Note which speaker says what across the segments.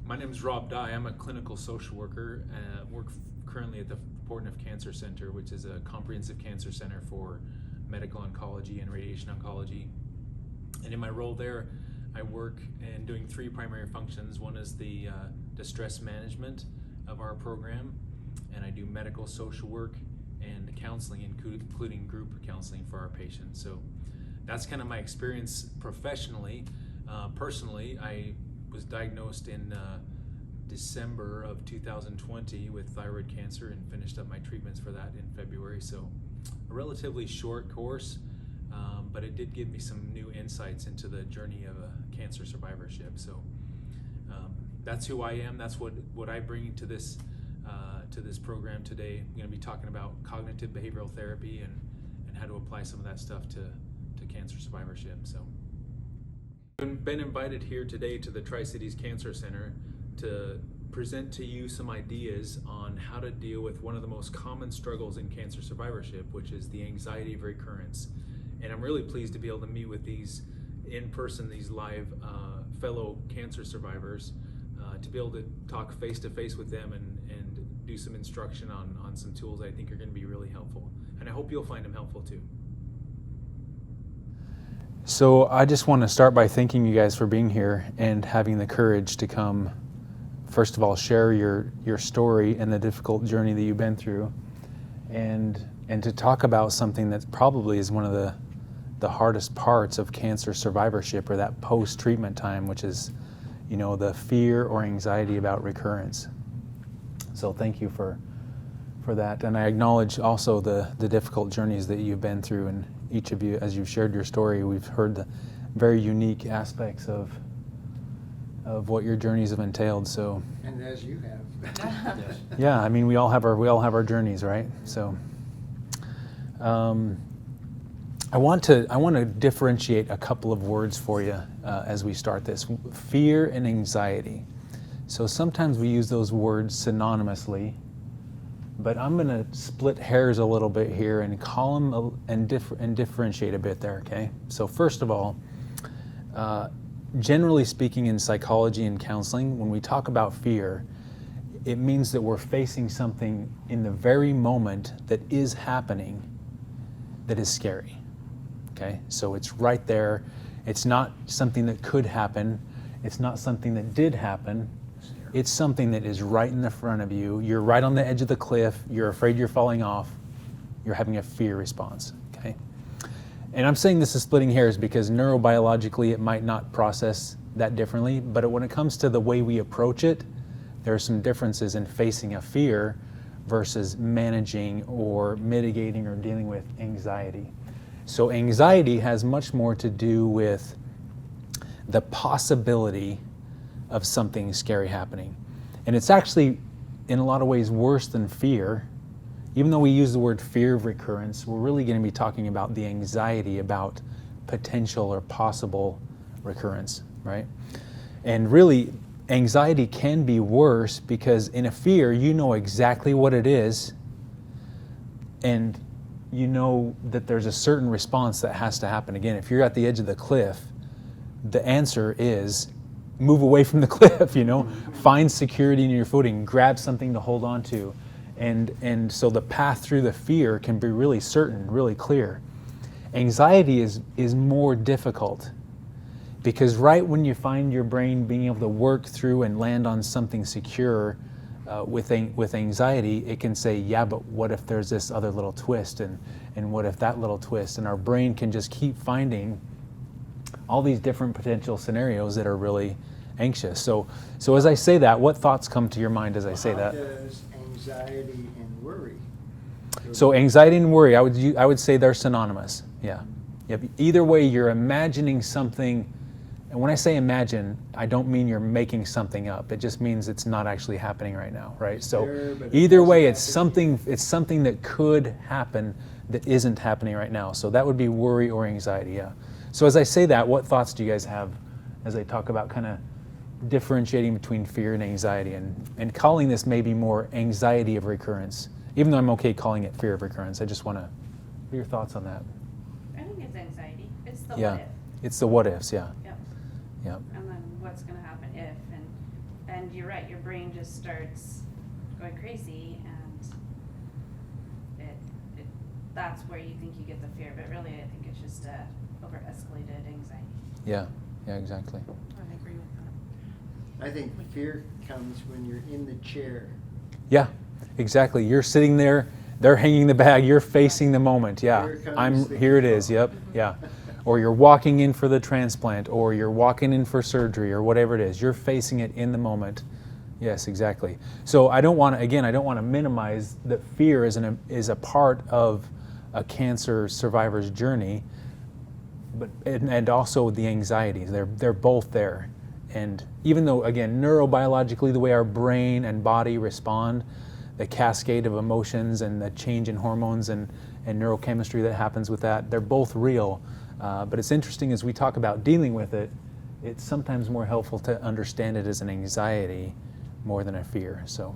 Speaker 1: My name is Rob Dye. I'm a clinical social worker. Work currently at the Portneuf Cancer Center, which is a comprehensive cancer center for medical oncology and radiation oncology. And in my role there, I work in doing three primary functions. One is the distress management of our program, and I do medical social work and counseling, including group counseling for our patients. So that's kind of my experience professionally. Personally, I was diagnosed in December of 2020 with thyroid cancer and finished up my treatments for that in February. So a relatively short course, but it did give me some new insights into the journey of a cancer survivorship. So that's who I am. That's what I bring to this program today. I'm going to be talking about cognitive behavioral therapy and how to apply some of that stuff to cancer survivorship. So I've been invited here today to the Tri-Cities Cancer Center to present to you some ideas on how to deal with one of the most common struggles in cancer survivorship, which is the anxiety of recurrence. And I'm really pleased to be able to meet with these in person, these live fellow cancer survivors, to be able to talk face to face with them and do some instruction on some tools I think are going to be really helpful. And I hope you'll find them helpful too.
Speaker 2: So I just want to start by thanking you guys for being here and having the courage to come, first of all, share your story and the difficult journey that you've been through, and to talk about something that probably is one of the hardest parts of cancer survivorship, or that post-treatment time, which is, the fear or anxiety about recurrence. So thank you for that. And I acknowledge also the difficult journeys that you've been through, and each of you, as you've shared your story, we've heard the very unique aspects of what your journeys have entailed. So,
Speaker 3: and as you have.
Speaker 2: yeah, I mean, we all have our journeys, right? So, I want to differentiate a couple of words for you as we start this: fear and anxiety. So sometimes we use those words synonymously, but I'm going to split hairs a little bit here and call them and differentiate a bit there, okay? So first of all, generally speaking in psychology and counseling, when we talk about fear, it means that we're facing something in the very moment that is happening that is scary, okay? So it's right there. It's not something that could happen. It's not something that did happen. It's something that is right in the front of you. You're right on the edge of the cliff. You're afraid you're falling off. You're having a fear response, okay? And I'm saying this is splitting hairs because neurobiologically it might not process that differently, but when it comes to the way we approach it, there are some differences in facing a fear versus managing or mitigating or dealing with anxiety. So anxiety has much more to do with the possibility of something scary happening. And it's actually, in a lot of ways, worse than fear. Even though we use the word fear of recurrence, we're really going to be talking about the anxiety about potential or possible recurrence, right? And really, anxiety can be worse because in a fear, you know exactly what it is, and you know that there's a certain response that has to happen. Again, if you're at the edge of the cliff, the answer is move away from the cliff, find security in your footing, grab something to hold on to. And so the path through the fear can be really certain, really clear. Anxiety is more difficult because right when you find your brain being able to work through and land on something secure, with anxiety, it can say, yeah, but what if there's this other little twist, and what if that little twist? And our brain can just keep finding all these different potential scenarios that are really anxious. So as I say that, what thoughts come to your mind as I say that?
Speaker 3: How does anxiety and worry?
Speaker 2: So anxiety and worry, I would say they're synonymous. Yeah. Yep. Either way, you're imagining something. And when I say imagine, I don't mean you're making something up. It just means it's not actually happening right now, right? So either way, it's something that could happen that isn't happening right now. So that would be worry or anxiety, yeah. So as I say that, what thoughts do you guys have as I talk about kind of differentiating between fear and anxiety, and calling this maybe more anxiety of recurrence, even though I'm okay calling it fear of recurrence? I just want to, what are your thoughts on that?
Speaker 4: I think it's anxiety. It's the
Speaker 2: Yeah.
Speaker 4: what if.
Speaker 2: It's the what ifs, yeah.
Speaker 4: Yep.
Speaker 2: Yep.
Speaker 4: And then what's going to happen if, and and you're right, your brain just starts going crazy, and that's where you think you get the fear, but really I think it's just over-escalated anxiety.
Speaker 2: Yeah, exactly.
Speaker 5: I agree with that.
Speaker 3: I think fear comes when you're in the chair.
Speaker 2: Yeah, exactly. You're sitting there, they're hanging the bag, you're facing the moment. Yeah, here it is. Yep, yeah. Or you're walking in for the transplant, or you're walking in for surgery, or whatever it is. You're facing it in the moment. Yes, exactly. So I don't want to minimize that fear is a part of a cancer survivor's journey, but and also the anxiety. They're both there. And even though, again, neurobiologically, the way our brain and body respond, the cascade of emotions and the change in hormones and neurochemistry that happens with that, they're both real. But it's interesting as we talk about dealing with it, it's sometimes more helpful to understand it as an anxiety more than a fear. So,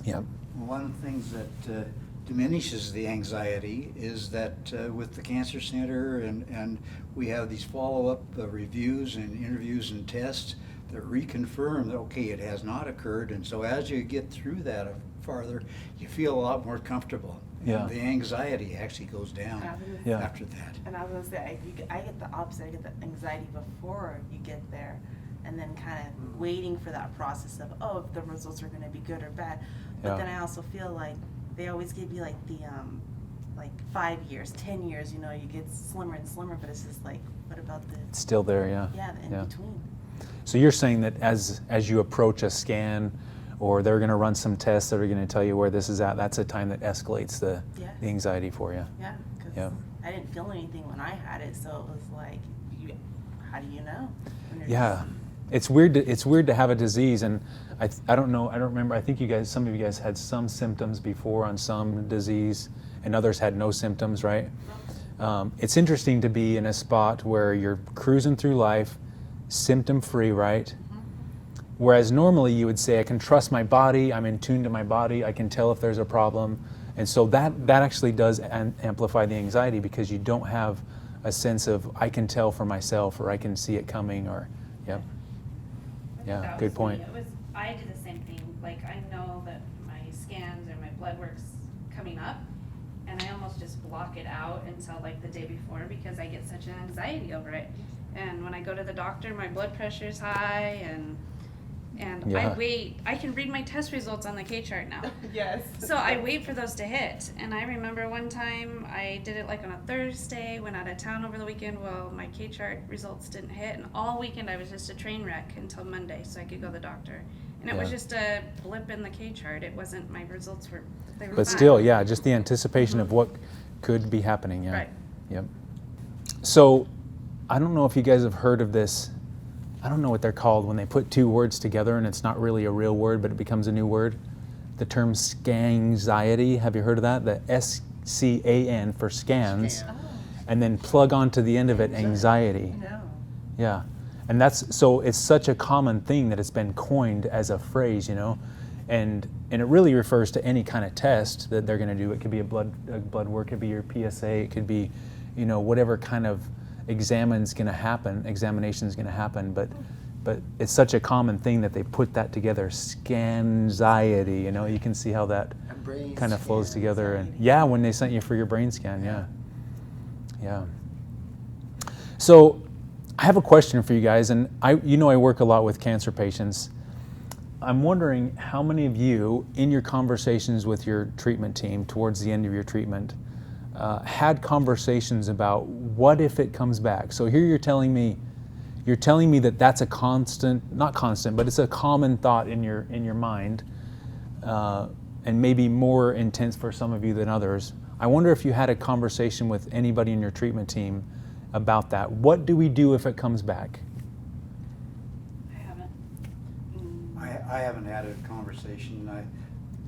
Speaker 2: yeah.
Speaker 6: One of the things that diminishes the anxiety is that with the Cancer Center and we have these follow-up reviews and interviews and tests that reconfirm that, okay, it has not occurred. And so as you get through that farther, you feel a lot more comfortable.
Speaker 2: Yeah.
Speaker 6: And the anxiety actually goes down
Speaker 2: Yeah.
Speaker 6: after that.
Speaker 5: And I was gonna say, I get the opposite. I get the anxiety before you get there, and then kind of waiting for that process of, oh, if the results are gonna be good or bad. But
Speaker 2: Yeah.
Speaker 5: then I also feel like they always give you like the like 5 years, 10 years. You know, you get slimmer and slimmer, but it's just like, what about the
Speaker 2: It's still there,
Speaker 5: the in between?
Speaker 2: So you're saying that as you approach a scan, or they're going to run some tests that are going to tell you where this is at, that's a time that escalates the anxiety for you.
Speaker 5: Yeah, because
Speaker 2: Yeah.
Speaker 5: I didn't feel anything when I had it, so it was like, how do you know? When you're
Speaker 2: Yeah, it's weird. It's weird to have a disease, and I don't know. I don't remember. I think some of you guys had some symptoms before on some disease, and others had no symptoms. Right? It's interesting to be in a spot where you're cruising through life, symptom-free, right? Whereas normally you would say, I can trust my body, I'm in tune to my body, I can tell if there's a problem. And so that actually does amplify the anxiety, because you don't have a sense of, I can tell for myself, or I can see it coming, or,
Speaker 4: I think
Speaker 2: yeah,
Speaker 4: that
Speaker 2: good
Speaker 4: was
Speaker 2: point.
Speaker 4: me. I did the same thing. Like, I know that my scans or my blood work's coming up, and I almost just block it out until like the day before, because I get such an anxiety over it. And when I go to the doctor, my blood pressure's high, and
Speaker 2: Yeah.
Speaker 4: I wait. I can read my test results on the K chart now.
Speaker 5: Yes.
Speaker 4: So I wait for those to hit. And I remember one time I did it like on a Thursday, went out of town over the weekend. Well, my K chart results didn't hit, and all weekend I was just a train wreck until Monday, so I could go to the doctor. And it was
Speaker 2: Yeah.
Speaker 4: just a blip in the K chart. It wasn't, my results were, they were
Speaker 2: But
Speaker 4: fine.
Speaker 2: still, yeah, just the anticipation of what could be happening. Yeah.
Speaker 4: Right.
Speaker 2: Yep. So, I don't know if you guys have heard of this. I don't know what they're called when they put two words together and it's not really a real word, but it becomes a new word. The term scanxiety. Have you heard of that? The SCAN for scans,
Speaker 3: Scan.
Speaker 2: and then plug onto the end of it anxiety.
Speaker 5: No.
Speaker 2: Yeah, and that's so it's such a common thing that it's been coined as a phrase, you know, and it really refers to any kind of test that they're going to do. It could be a blood work, it could be your PSA, it could be, you know, whatever kind of examination is going to happen. But it's such a common thing that they put that together, scanxiety. You know, you can see how that
Speaker 3: A brain
Speaker 2: kind of flows
Speaker 3: scan
Speaker 2: together. And
Speaker 3: anxiety.
Speaker 2: yeah, when they sent you for your brain scan, yeah. So I have a question for you guys, and I work a lot with cancer patients. I'm wondering how many of you, in your conversations with your treatment team towards the end of your treatment, had conversations about what if it comes back. So here you're telling me that that's a not constant, but it's a common thought in your mind, and maybe more intense for some of you than others. I wonder if you had a conversation with anybody in your treatment team about that. What do we do if it comes back?
Speaker 4: I haven't.
Speaker 6: I haven't had a conversation.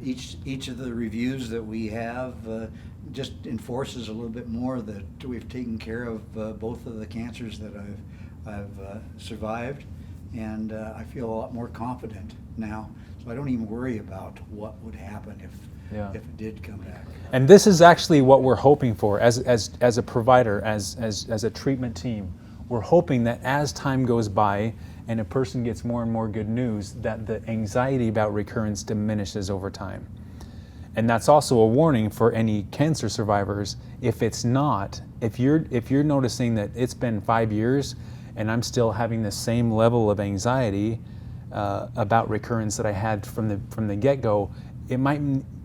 Speaker 6: Each of the reviews that we have just enforces a little bit more that we've taken care of both of the cancers that I've survived, and I feel a lot more confident now. So I don't even worry about what would happen if it did come back.
Speaker 2: And this is actually what we're hoping for as a provider, as a treatment team. We're hoping that as time goes by and a person gets more and more good news, that the anxiety about recurrence diminishes over time. And that's also a warning for any cancer survivors. If it's not, if you're noticing that it's been 5 years and I'm still having the same level of anxiety about recurrence that I had from the get-go, it might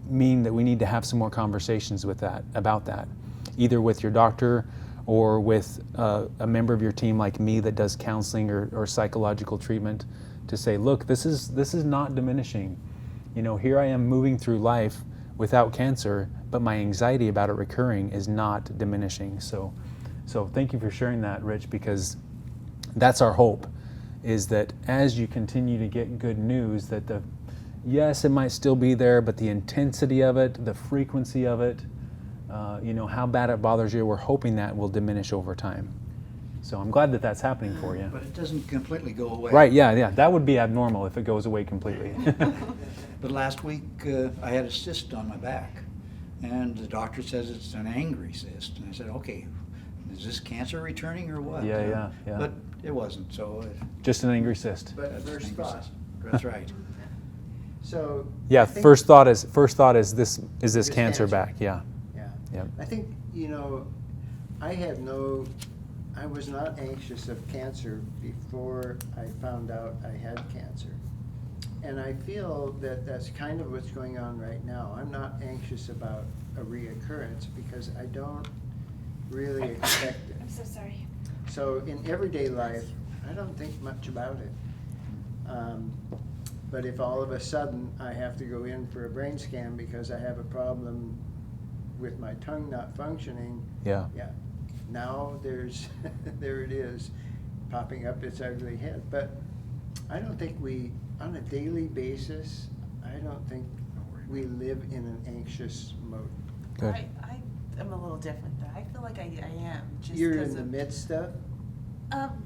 Speaker 2: mean that we need to have some more conversations about that, either with your doctor or with a member of your team like me that does counseling or psychological treatment, to say, look, this is not diminishing. You know, here I am moving through life without cancer, but my anxiety about it recurring is not diminishing. So thank you for sharing that, Rich, because that's our hope, is that as you continue to get good news, that yes, it might still be there, but the intensity of it, the frequency of it, how bad it bothers you, we're hoping that will diminish over time. So I'm glad that that's happening for you.
Speaker 6: But it doesn't completely go away.
Speaker 2: Right, yeah. That would be abnormal if it goes away completely.
Speaker 6: But last week, I had a cyst on my back, and the doctor says it's an angry cyst. And I said, okay, is this cancer returning or what?
Speaker 2: Yeah.
Speaker 6: But it wasn't, so.
Speaker 2: Just an angry cyst.
Speaker 3: But
Speaker 6: That's
Speaker 3: first
Speaker 6: angry
Speaker 3: thought.
Speaker 6: cyst. That's right.
Speaker 3: So.
Speaker 2: Yeah,
Speaker 3: I think-
Speaker 2: first thought is this
Speaker 3: This
Speaker 2: cancer
Speaker 3: cancer.
Speaker 2: back? Yeah.
Speaker 3: Yeah. I think, I was not anxious of cancer before I found out I had cancer. And I feel that that's kind of what's going on right now. I'm not anxious about a reoccurrence because I don't really expect it.
Speaker 4: I'm so sorry.
Speaker 3: So in everyday life, I don't think much about it. But if all of a sudden I have to go in for a brain scan because I have a problem with my tongue not functioning,
Speaker 2: Yeah.
Speaker 3: now there it is, popping up its ugly head. But I don't think on a daily basis, I don't think we live in an anxious mode.
Speaker 2: Good.
Speaker 5: I am a little different though. I feel like I am just
Speaker 3: You're
Speaker 5: because
Speaker 3: in the midst of,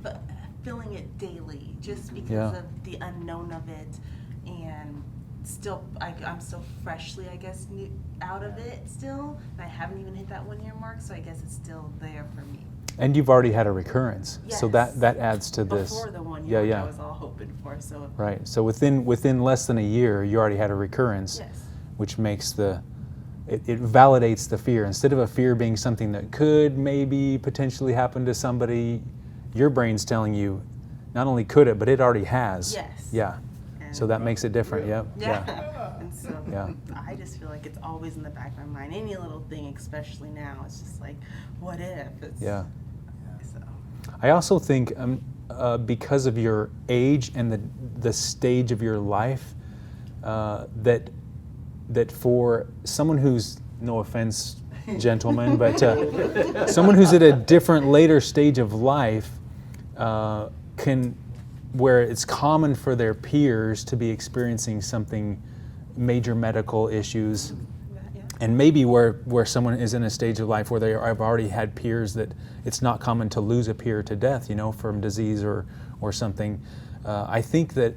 Speaker 5: but feeling it daily, just because
Speaker 2: Yeah.
Speaker 5: of the unknown of it, and still, I'm still freshly, I guess, out of it still. I haven't even hit that 1 year mark, so I guess it's still there for me.
Speaker 2: And you've already had a recurrence, so
Speaker 5: Yes.
Speaker 2: that adds to this.
Speaker 5: Before the 1 year
Speaker 2: Yeah.
Speaker 5: mark, I was all hoping for, so.
Speaker 2: Right. So within less than a year, you already had a recurrence,
Speaker 5: Yes.
Speaker 2: which makes it validates the fear. Instead of a fear being something that could maybe potentially happen to somebody, your brain's telling you, not only could it, but it already has.
Speaker 5: Yes.
Speaker 2: Yeah.
Speaker 5: And
Speaker 2: So that makes it different. Yep.
Speaker 5: Yeah. And so
Speaker 2: Yeah.
Speaker 5: I just feel like it's always in the back of my mind. Any little thing, especially now, it's just like, what if? It's,
Speaker 2: Yeah.
Speaker 5: So.
Speaker 2: I also think because of your age and the stage of your life, that for someone who's, no offense, gentlemen, but someone who's at a different later stage of life where it's common for their peers to be experiencing something, major medical issues,
Speaker 5: Yeah.
Speaker 2: and maybe where someone is in a stage of life where they have already had peers that it's not common to lose a peer to death, from disease or something. I think that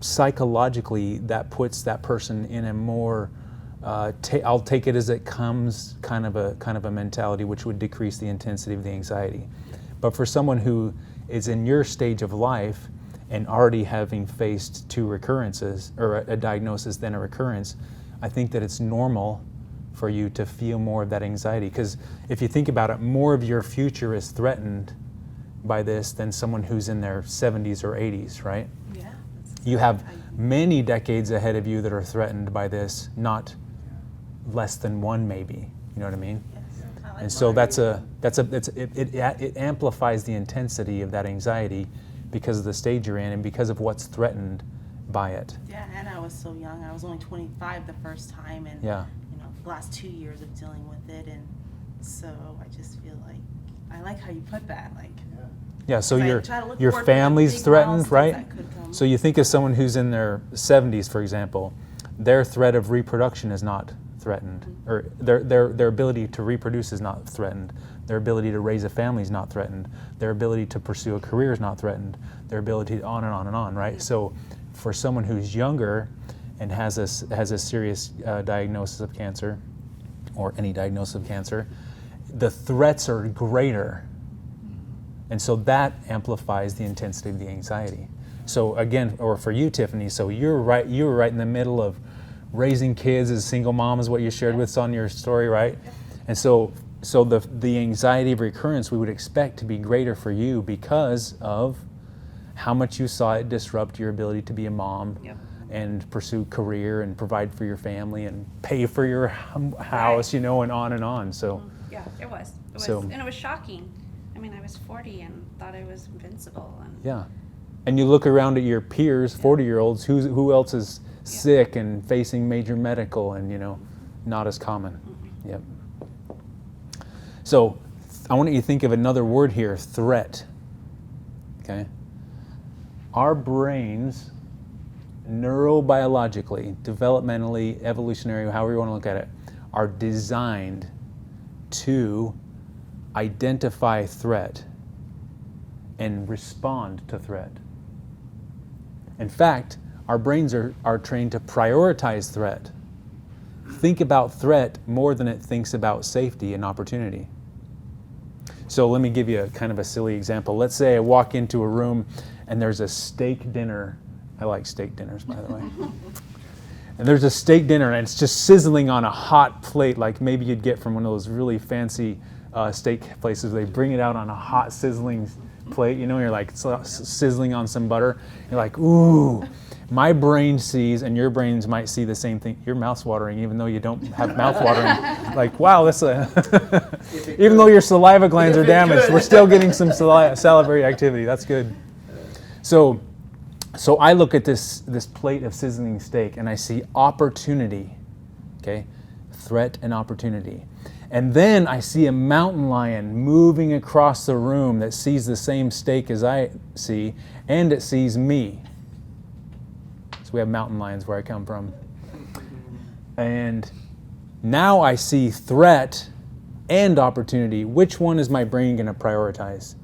Speaker 2: psychologically that puts that person in a more I'll take it as it comes kind of a mentality, which would decrease the intensity of the anxiety. But for someone who is in your stage of life and already having faced 2 recurrences, or a diagnosis then a recurrence, I think that it's normal for you to feel more of that anxiety. Because if you think about it, more of your future is threatened by this than someone who's in their 70s or 80s, right?
Speaker 5: Yeah.
Speaker 2: You have many decades ahead of you that are threatened by this, not less than 1 maybe. You know what I mean?
Speaker 5: Yes. I like
Speaker 2: And so
Speaker 5: that.
Speaker 2: it amplifies the intensity of that anxiety because of the stage you're in and because of what's threatened by it.
Speaker 5: Yeah, and I was so young. I was only 25 the first time, and
Speaker 2: Yeah.
Speaker 5: the last 2 years of dealing with it, and so I just feel like I like how you put that. Like,
Speaker 2: Yeah, so
Speaker 5: I
Speaker 2: your
Speaker 5: try to look
Speaker 2: your
Speaker 5: forward to the
Speaker 2: family's
Speaker 5: big
Speaker 2: threatened,
Speaker 5: milestones
Speaker 2: right?
Speaker 5: that could come.
Speaker 2: So you think of someone who's in their 70s, for example, their threat of reproduction is not threatened, or their ability to reproduce is not threatened. Their ability to raise a family is not threatened. Their ability to pursue a career is not threatened. Their ability on and on and on, right? So for someone who's younger and has a serious diagnosis of cancer, or any diagnosis of cancer, the threats are greater And so that amplifies the intensity of the anxiety. So again, or for you, Tiffany, so you were right in the middle of raising kids as a single mom is what you shared with us on your story, right? And so the anxiety of recurrence we would expect to be greater for you because of how much you saw it disrupt your ability to be a mom and pursue career and provide for your family and pay for your house, you know, and on. So
Speaker 4: Yeah, it was. And it was shocking. I mean, I was 40 and thought I was invincible. And
Speaker 2: yeah. And you look around at your peers, 40-year-olds, who else is sick and facing major medical and, you know, not as common. Yep. So I want you to think of another word here, threat. Okay? Our brains, neurobiologically, developmentally, evolutionary, however you want to look at it, are designed to identify threat and respond to threat. In fact, our brains are trained to prioritize threat. Think about threat more than it thinks about safety and opportunity. So let me give you a kind of a silly example. Let's say I walk into a room and there's a steak dinner. I like steak dinners, by the way. And there's a steak dinner and it's just sizzling on a hot plate like maybe you'd get from one of those really fancy steak places. They bring it out on a hot sizzling plate, you know, you're like sizzling on some butter. You're like, ooh. My brain sees, and your brains might see the same thing. Your mouth's watering, even though you don't have mouth watering. Like, wow, that's even though your saliva glands are damaged, we're still getting some salivary activity. That's good. So I look at this plate of sizzling steak, and I see opportunity. Okay, threat and opportunity. And then I see a mountain lion moving across the room that sees the same steak as I see, and it sees me. So we have mountain lions where I come from. And now I see threat and opportunity. Which one is my brain going to prioritize?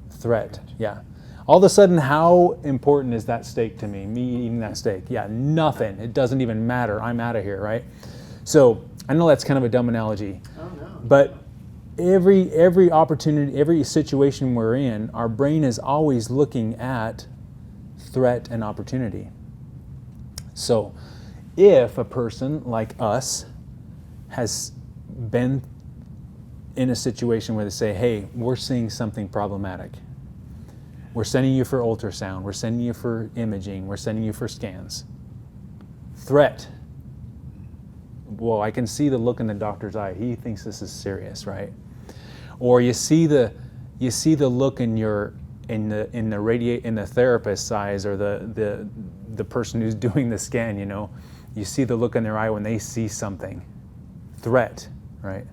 Speaker 2: Threat, yeah. All of a sudden, how important is that steak to me eating that steak? Yeah, nothing. It doesn't even matter. I'm out of here, right? So I know that's kind of a dumb analogy.
Speaker 3: Oh, no.
Speaker 2: But every opportunity, every situation we're in, our brain is always looking at threat and opportunity. So if a person like us has been in a situation where they say, hey, we're seeing something problematic. We're sending you for ultrasound. We're sending you for imaging. We're sending you for scans. Threat. Well, I can see the look in the doctor's eye. He thinks this is serious, right? Or you see the look in the therapist's eyes, or the person who's doing the scan, you know. You see the look in their eye when they see something. Threat, right?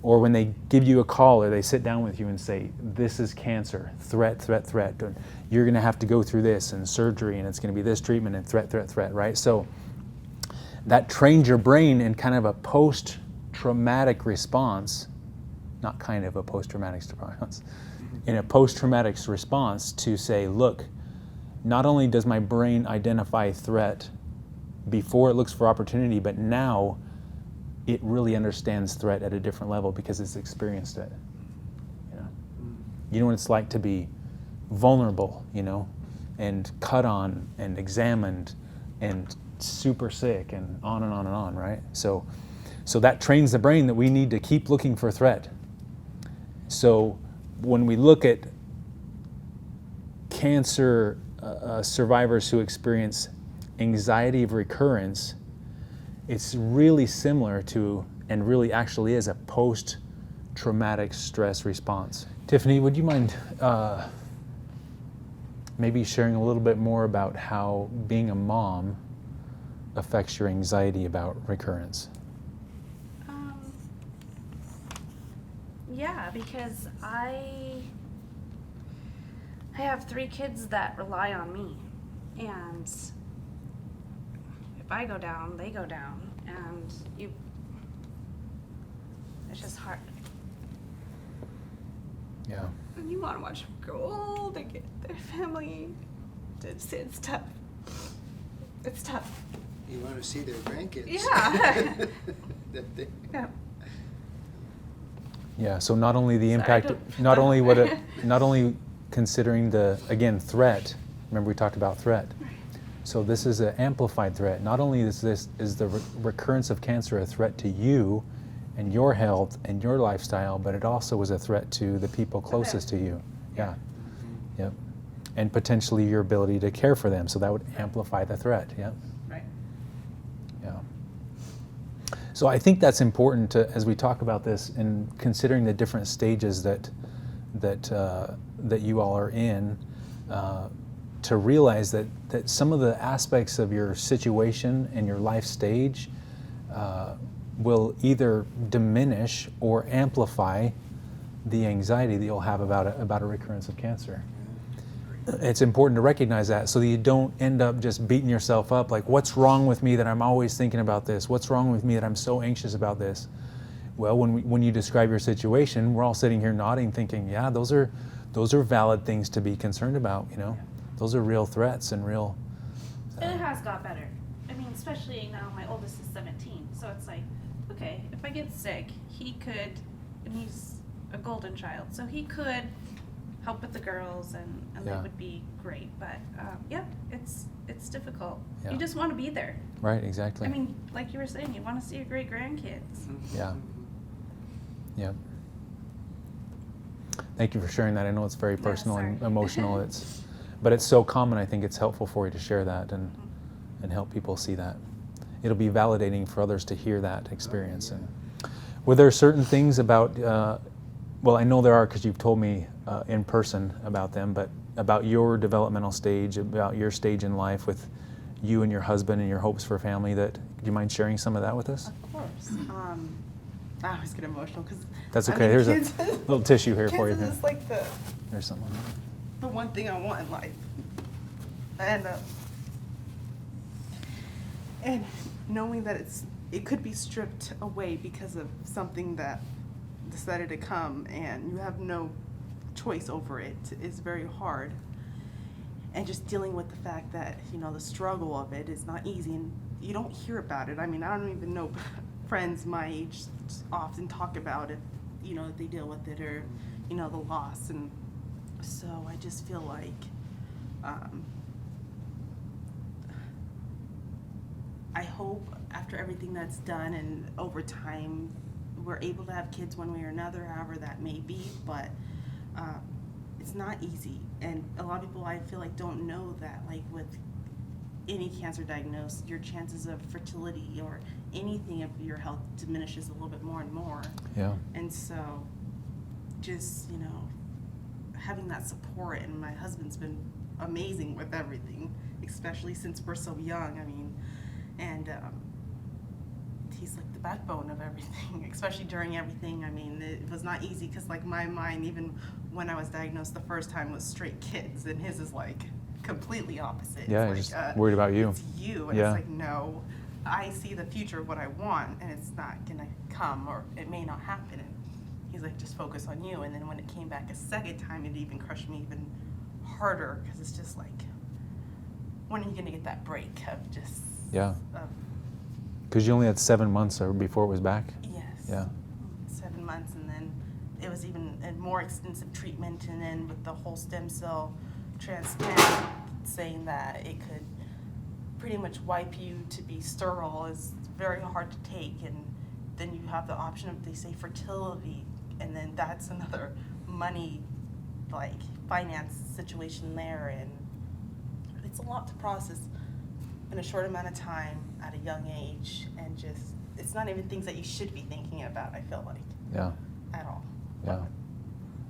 Speaker 2: Or when they give you a call or they sit down with you and say, this is cancer, threat, threat, threat. You're going to have to go through this and surgery, and it's going to be this treatment, and threat, threat, threat, right? So that trains your brain in kind of a post-traumatic response, not kind of a post-traumatic response, in a post-traumatic response to say, look, not only does my brain identify threat before it looks for opportunity, but now it really understands threat at a different level because it's experienced it. You know what it's like to be vulnerable, you know, and cut on and examined and super sick and on and on and on, right? So that trains the brain that we need to keep looking for threat. So when we look at cancer survivors who experience anxiety of recurrence, it's really similar to, and really actually is, a post-traumatic stress response. Tiffany, would you mind maybe sharing a little bit more about how being a mom affects your anxiety about recurrence?
Speaker 4: Yeah, because I have 3 kids that rely on me, and if I go down, they go down, and it's just hard.
Speaker 2: Yeah.
Speaker 5: And you want to watch them grow old and get their family. It's tough. It's tough.
Speaker 3: You want to see their grandkids.
Speaker 5: Yeah.
Speaker 3: That they-
Speaker 5: Yeah.
Speaker 2: Yeah, so not only the
Speaker 4: So I
Speaker 2: impact,
Speaker 4: don't-
Speaker 2: not only not only considering the, again, threat, remember we talked about threat. So this is an amplified threat. Not only is the recurrence of cancer a threat to you and your health and your lifestyle, but it also is a threat to the people closest to you. Yeah. Yep. And potentially your ability to care for them. So that would amplify the threat. Yeah.
Speaker 4: Right.
Speaker 2: Yeah. So I think that's important to, as we talk about this and considering the different stages that you all are in, to realize that some of the aspects of your situation and your life stage will either diminish or amplify the anxiety that you'll have about a recurrence of cancer. It's important to recognize that so that you don't end up just beating yourself up like, what's wrong with me that I'm always thinking about this? What's wrong with me that I'm so anxious about this? Well, when you describe your situation, we're all sitting here nodding, thinking, yeah, those are valid things to be concerned about, you know? Those are real threats and real...
Speaker 4: And it has got better. I mean, especially now my oldest is 17, so it's like, okay, if I get sick, he could, and he's a golden child, so he could help with the girls, and
Speaker 2: Yeah.
Speaker 4: that would be great. But yeah, it's difficult.
Speaker 2: Yeah.
Speaker 4: You just want to be there.
Speaker 2: Right, exactly.
Speaker 4: I mean, like you were saying, you want to see your great grandkids.
Speaker 2: Yeah. Yeah. Thank you for sharing that. I know it's very
Speaker 4: Yeah,
Speaker 2: personal and
Speaker 4: sorry.
Speaker 2: emotional. But it's so common. I think it's helpful for you to share that and help people see that. It'll be validating for others to hear that experience. And were there certain things about? Well, I know there are because you've told me in person about them. But about your developmental stage, about your stage in life with you and your husband and your hopes for family. Do you mind sharing some of that with us?
Speaker 5: Of course. I always get emotional because
Speaker 2: That's okay. Here's a little tissue here for you.
Speaker 5: Kids is like
Speaker 2: There's something.
Speaker 5: the one thing I want in life, and knowing that it could be stripped away because of something that decided to come, and you have no choice over it is very hard. And just dealing with the fact that the struggle of it is not easy, and you don't hear about it. I mean, I don't even know friends my age often talk about it, if they deal with it or the loss. And so I just feel like I hope after everything that's done and over time we're able to have kids one way or another, however that may be, but it's not easy. And a lot of people, I feel like, don't know that, like, with any cancer diagnosis, your chances of fertility or anything of your health diminishes a little bit more and more.
Speaker 2: Yeah.
Speaker 5: And so just, having that support, and my husband's been amazing with everything, especially since we're so young. I mean, and he's like the backbone of everything, especially during everything. I mean, it was not easy because, like, my mind, even when I was diagnosed the first time, was straight kids, and his is like completely opposite.
Speaker 2: Yeah,
Speaker 5: it's
Speaker 2: just
Speaker 5: like,
Speaker 2: worried about you.
Speaker 5: It's you, and
Speaker 2: Yeah.
Speaker 5: it's like, no, I see the future of what I want, and it's not gonna come, or it may not happen. And he's like, just focus on you. And then when it came back a second time, it even crushed me even harder, because it's just like, when are you gonna get that break of just
Speaker 2: Yeah.
Speaker 5: of,
Speaker 2: Because you only had 7 months before it was back?
Speaker 5: yes.
Speaker 2: Yeah.
Speaker 5: 7 months, and then it was even a more extensive treatment, and then with the whole stem cell transplant, saying that it could pretty much wipe you to be sterile is very hard to take. And then you have the option of, they say, fertility, and then that's another money, like, finance situation there, and it's a lot to process in a short amount of time at a young age. And just, it's not even things that you should be thinking about, I feel like,
Speaker 2: Yeah.
Speaker 5: at all.
Speaker 2: Yeah.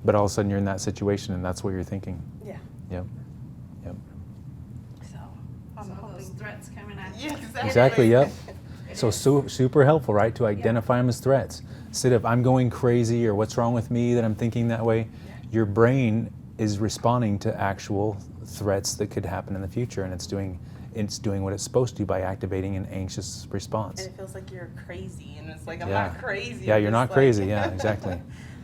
Speaker 2: But all of a sudden you're in that situation and that's what you're thinking.
Speaker 5: Yeah.
Speaker 2: Yep. Yep.
Speaker 5: So I'm
Speaker 4: So
Speaker 5: hoping
Speaker 4: those threats coming at you.
Speaker 5: Yeah,
Speaker 2: Exactly, yep.
Speaker 4: It
Speaker 2: So
Speaker 4: is.
Speaker 2: super helpful, right, to identify them as threats. Instead of I'm going crazy or what's wrong with me that I'm thinking that way, your brain is responding to actual threats that could happen in the future, and it's doing what it's supposed to by activating an anxious response.
Speaker 5: And it feels like you're crazy, and it's like, I'm
Speaker 2: Yeah.
Speaker 5: not crazy.
Speaker 2: Yeah,
Speaker 5: I'm
Speaker 2: you're
Speaker 5: just
Speaker 2: not
Speaker 5: like-
Speaker 2: crazy. Yeah, exactly.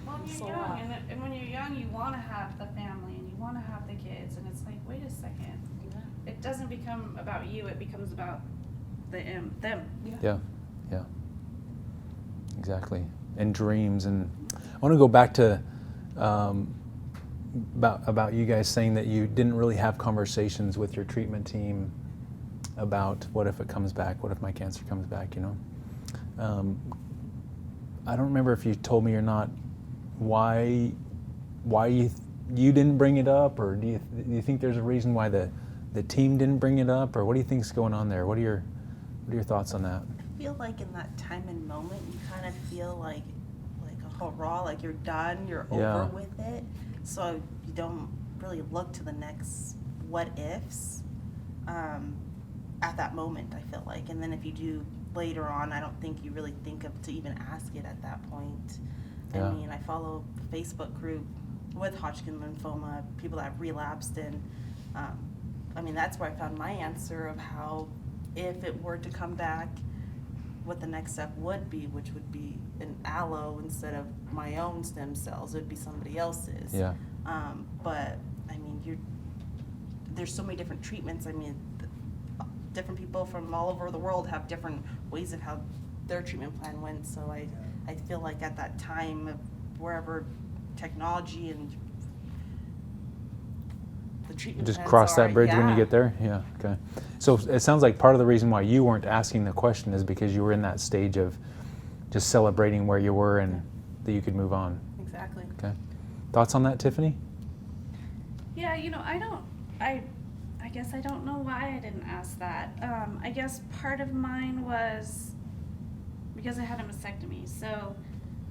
Speaker 4: Well, when
Speaker 5: So,
Speaker 4: you're young, and when you're young, you want to have the family and you want to have the kids, and it's like, wait a second, it doesn't become about you; it becomes about them.
Speaker 2: Yeah, yeah. Exactly. And dreams and want to go back to about you guys saying that you didn't really have conversations with your treatment team about what if it comes back, what if my cancer comes back, you know. I don't remember if you told me or not why you didn't bring it up, or do you think there's a reason why the team didn't bring it up, or what do you think's going on there? What are your thoughts on that?
Speaker 5: I feel like in that time and moment, you kind of feel like a hurrah, like you're done, you're
Speaker 2: Yeah.
Speaker 5: over with it. So you don't really look to the next what ifs at that moment, I feel like. And then if you do later on, I don't think you really think of to even ask it at that point.
Speaker 2: Yeah.
Speaker 5: I mean, I follow a Facebook group with Hodgkin lymphoma, people that have relapsed, and I mean, that's where I found my answer of how, if it were to come back, what the next step would be, which would be an allo instead of my own stem cells. It would be somebody else's.
Speaker 2: Yeah.
Speaker 5: But I mean, there's so many different treatments. I mean, different people from all over the world have different ways of how their treatment plan went. So I feel like at that time, of wherever technology and the treatment
Speaker 2: Just
Speaker 5: plans
Speaker 2: cross
Speaker 5: are,
Speaker 2: that bridge when you
Speaker 5: yeah.
Speaker 2: get there? Yeah, okay. So it sounds like part of the reason why you weren't asking the question is because you were in that stage of just celebrating where you were and that you could move on.
Speaker 5: Exactly.
Speaker 2: Okay. Thoughts on that, Tiffany?
Speaker 4: Yeah, you know, I guess I don't know why I didn't ask that. I guess part of mine was because I had a mastectomy, so,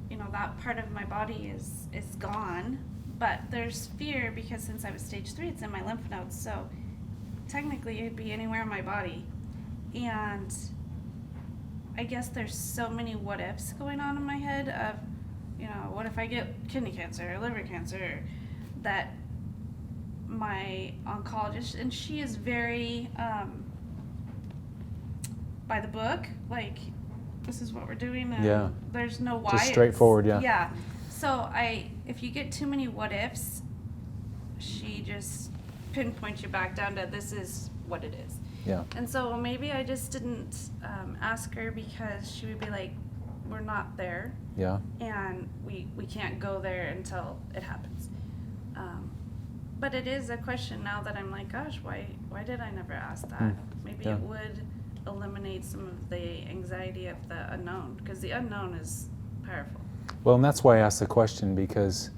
Speaker 4: you know, that part of my body is gone, but there's fear because since I was stage 3, it's in my lymph nodes, so technically it'd be anywhere in my body. And I guess there's so many what ifs going on in my head of, you know, what if I get kidney cancer or liver cancer, that my oncologist, and she is very by the book, like, this is what we're doing, and
Speaker 2: Yeah.
Speaker 4: there's no why.
Speaker 2: Just straightforward, yeah.
Speaker 4: Yeah. So if you get too many what ifs, she just pinpoints you back down to this is what it is.
Speaker 2: Yeah.
Speaker 4: And so maybe I just didn't ask her because she would be like, we're not there,
Speaker 2: Yeah.
Speaker 4: and we can't go there until it happens. But it is a question now that I'm like, gosh, why did I never ask that? Maybe
Speaker 2: Yeah.
Speaker 4: it would eliminate some of the anxiety of the unknown, because the unknown is powerful.
Speaker 2: Well, and that's why I asked the question, because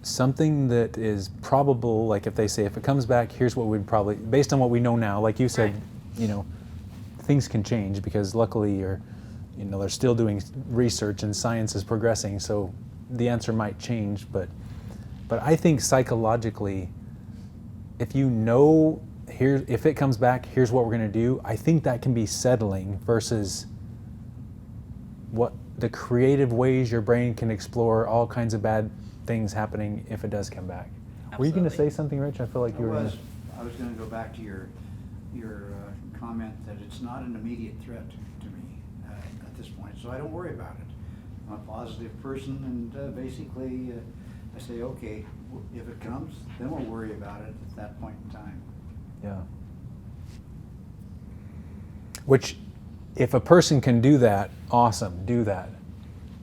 Speaker 2: something that is probable, like if they say, if it comes back, here's what we'd probably, based on what we know now, like you said,
Speaker 4: Right.
Speaker 2: you know, things can change because luckily they're still doing research and science is progressing, so the answer might change, but I think psychologically, if you know, if it comes back, here's what we're going to do, I think that can be settling versus what the creative ways your brain can explore all kinds of bad things happening if it does come back. Were you going to
Speaker 4: Absolutely.
Speaker 2: say something, Rich? I feel like you were.
Speaker 6: I was going to go back to your comment that it's not an immediate threat to me at this point, so I don't worry about it. I'm a positive person, and basically I say, okay, if it comes, then we'll worry about it at that point in time.
Speaker 2: Yeah. Which, if a person can do that, awesome, do that.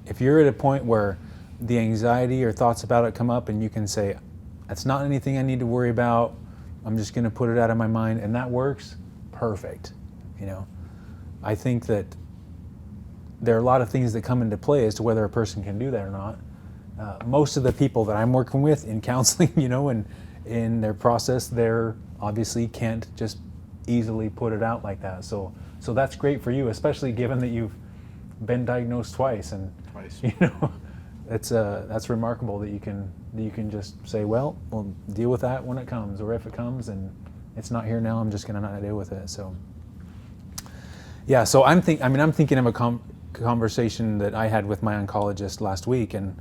Speaker 2: If you're at a point where the anxiety or thoughts about it come up and you can say, that's not anything I need to worry about, I'm just going to put it out of my mind, and that works, perfect. You know, I think that there are a lot of things that come into play as to whether a person can do that or not. Most of the people that I'm working with in counseling, you know, and in their process, they're obviously can't just easily put it out like that. So that's great for you, especially given that you've been diagnosed twice, and you know, that's remarkable that you can just say, well, we'll deal with that when it comes, or if it comes and it's not here now, I'm just gonna not deal with it. So yeah, so I'm thinking of a conversation that I had with my oncologist last week, and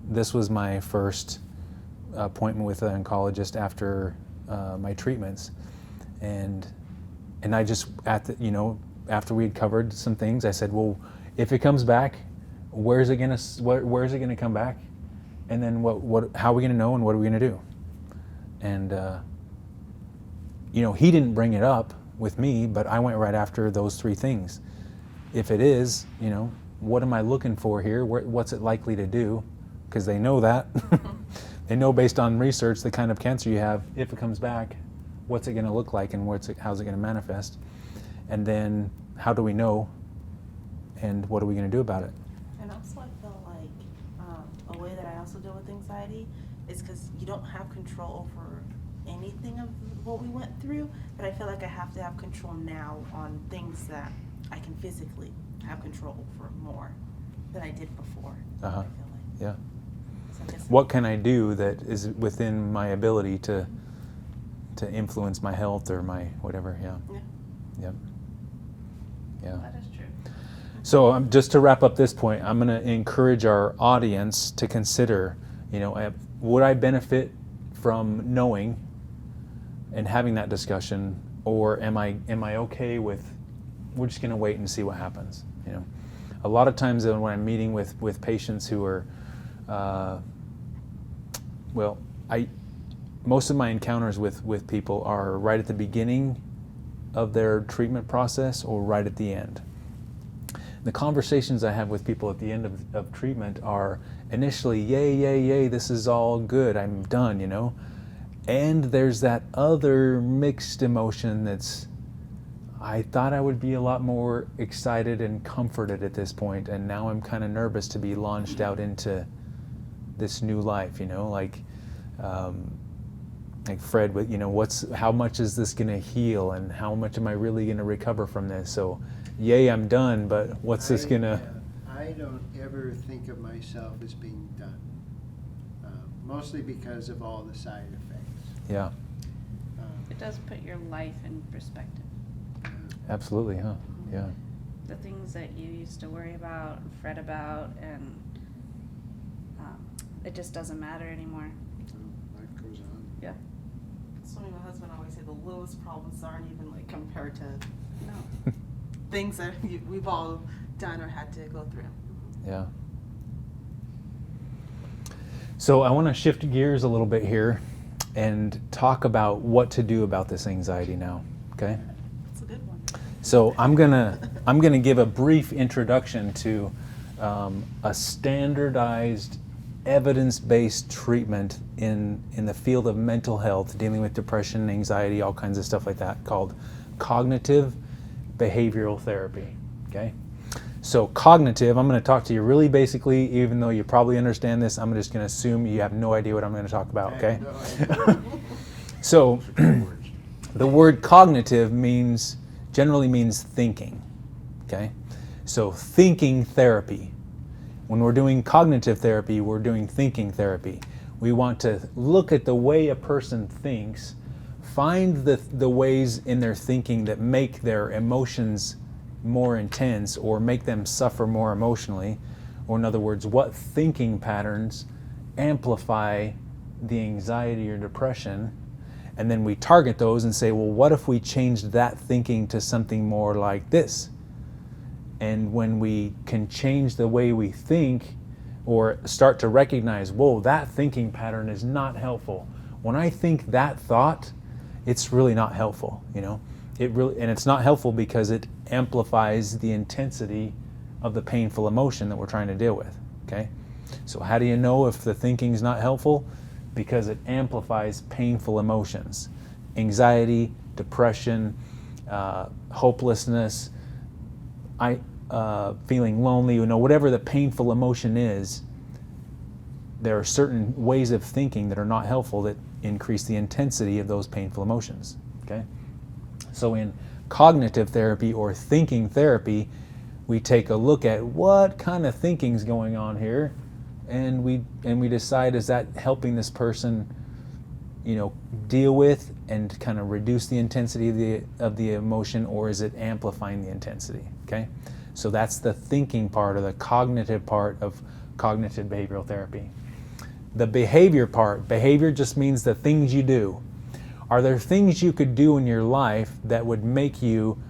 Speaker 2: this was my first appointment with an oncologist after my treatments, and I just after we'd covered some things, I said, well, if it comes back, where is it gonna come back, and then how are we gonna know, and what are we gonna do? And he didn't bring it up with me, but I went right after those three things. if it is, what am I looking for here? What's it likely to do? Because they know that. They know based on research the kind of cancer you have, if it comes back, what's it going to look like and how's it going to manifest? And then how do we know and what are we going to do about it?
Speaker 5: And also I feel like a way that I also deal with anxiety is because you don't have control over anything of what we went through, but I feel like I have to have control now on things that I can physically have control over more than I did before. I feel like.
Speaker 2: Yeah.
Speaker 5: So I guess
Speaker 2: What can I do that is within my ability to influence my health or my whatever? Yeah.
Speaker 5: Yeah.
Speaker 2: Yep. Yeah.
Speaker 4: That is true.
Speaker 2: So just to wrap up this point, I'm going to encourage our audience to consider, would I benefit from knowing and having that discussion, or am I okay with, we're just going to wait and see what happens? A lot of times when I'm meeting with patients who are, most of my encounters with people are right at the beginning of their treatment process or right at the end. The conversations I have with people at the end of treatment are initially, yay, this is all good, I'm done, And there's that other mixed emotion that's, I thought I would be a lot more excited and comforted at this point, and now I'm kind of nervous to be launched out into this new life, like Fred, how much is this going to heal, and how much am I really going to recover from this? So, yay, I'm done, but what's this going to...
Speaker 3: I don't ever think of myself as being done, mostly because of all the side effects.
Speaker 2: Yeah,
Speaker 4: It does put your life in perspective.
Speaker 2: absolutely, huh? Yeah.
Speaker 4: The things that you used to worry about and fret about, and it just doesn't matter anymore.
Speaker 3: Life goes on.
Speaker 4: Yeah.
Speaker 5: So my husband always say the lowest problems aren't even like compared to
Speaker 4: No.
Speaker 5: things that we've all done or had to go through.
Speaker 2: Yeah. So I want to shift gears a little bit here and talk about what to do about this anxiety now, okay?
Speaker 5: It's a good one.
Speaker 2: So I'm gonna give a brief introduction to a standardized evidence-based treatment in the field of mental health, dealing with depression, anxiety, all kinds of stuff like that, called cognitive behavioral therapy, okay? So cognitive, I'm going to talk to you really basically, even though you probably understand this, I'm just going to assume you have no idea what I'm going to talk about, okay? So the word cognitive generally means thinking, okay? So thinking therapy. When we're doing cognitive therapy, we're doing thinking therapy. We want to look at the way a person thinks, find the ways in their thinking that make their emotions more intense or make them suffer more emotionally, or in other words, what thinking patterns amplify the anxiety or depression, and then we target those and say, well, what if we changed that thinking to something more like this? And when we can change the way we think or start to recognize, whoa, that thinking pattern is not helpful. When I think that thought, it's really not helpful, and it's not helpful because it amplifies the intensity of the painful emotion that we're trying to deal with, okay? So how do you know if the thinking is not helpful? Because it amplifies painful emotions. Anxiety, depression, hopelessness, feeling lonely, whatever the painful emotion is, there are certain ways of thinking that are not helpful that increase the intensity of those painful emotions, okay? So in cognitive therapy or thinking therapy, we take a look at what kind of thinking's going on here, and we decide, is that helping this person, deal with and kind of reduce the intensity of the emotion, or is it amplifying the intensity, okay? So that's the thinking part or the cognitive part of cognitive behavioral therapy. The behavior part, behavior just means the things you do. Are there things you could do in your life that would make you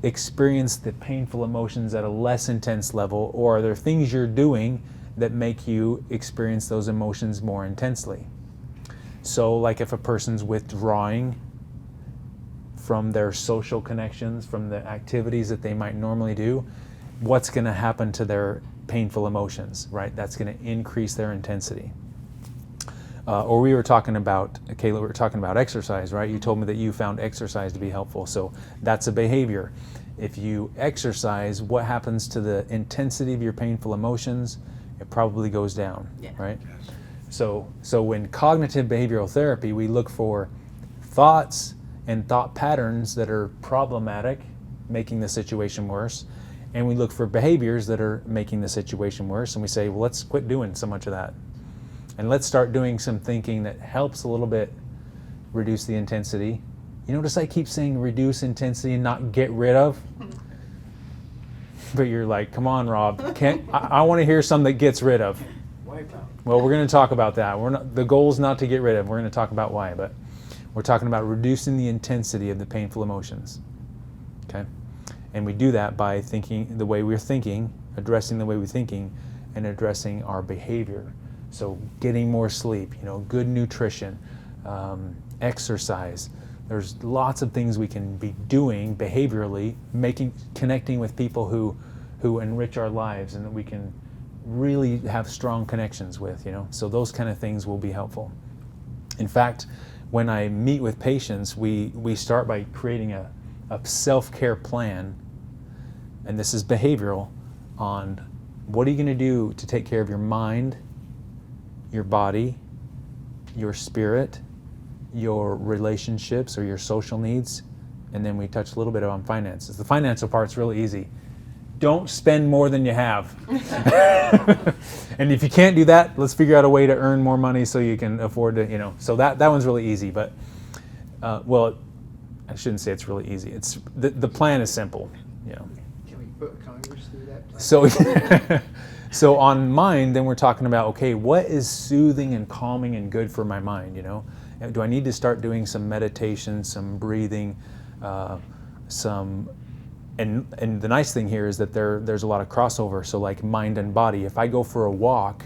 Speaker 2: experience the painful emotions at a less intense level, or are there things you're doing that make you experience those emotions more intensely? So like if a person's withdrawing from their social connections, from the activities that they might normally do, what's going to happen to their painful emotions, right? That's going to increase their intensity. Or we were talking about, Kayla, we were talking about exercise, right? You told me that you found exercise to be helpful. So that's a behavior. If you exercise, what happens to the intensity of your painful emotions? It probably goes down, right? So in cognitive behavioral therapy, we look for thoughts and thought patterns that are problematic, making the situation worse, and we look for behaviors that are making the situation worse, and we say, well, let's quit doing so much of that. And let's start doing some thinking that helps a little bit reduce the intensity. You notice I keep saying reduce intensity and not get rid of? But you're like, come on, Rob. I want to hear some that gets rid of.
Speaker 3: Wipe out.
Speaker 2: Well, we're going to talk about that. The goal is not to get rid of. We're going to talk about why, but we're talking about reducing the intensity of the painful emotions. Okay? And we do that by thinking the way we're thinking, addressing the way we're thinking, and addressing our behavior. So getting more sleep, good nutrition, exercise. There's lots of things we can be doing behaviorally, connecting with people who enrich our lives and that we can really have strong connections with, So those kind of things will be helpful. In fact, when I meet with patients, we start by creating a self-care plan, and this is behavioral, on what are you going to do to take care of your mind, your body, your spirit, your relationships or your social needs, and then we touch a little bit on finances. The financial part's really easy. Don't spend more than you have. And if you can't do that, let's figure out a way to earn more money so you can afford to, so that one's really easy. But, well, I shouldn't say it's really easy. It's the plan is simple,
Speaker 3: Can we put Congress through that plan?
Speaker 2: So on mind, then we're talking about, okay, what is soothing and calming and good for my mind, Do I need to start doing some meditation, some breathing, and the nice thing here is that there's a lot of crossover, so like mind and body. If I go for a walk,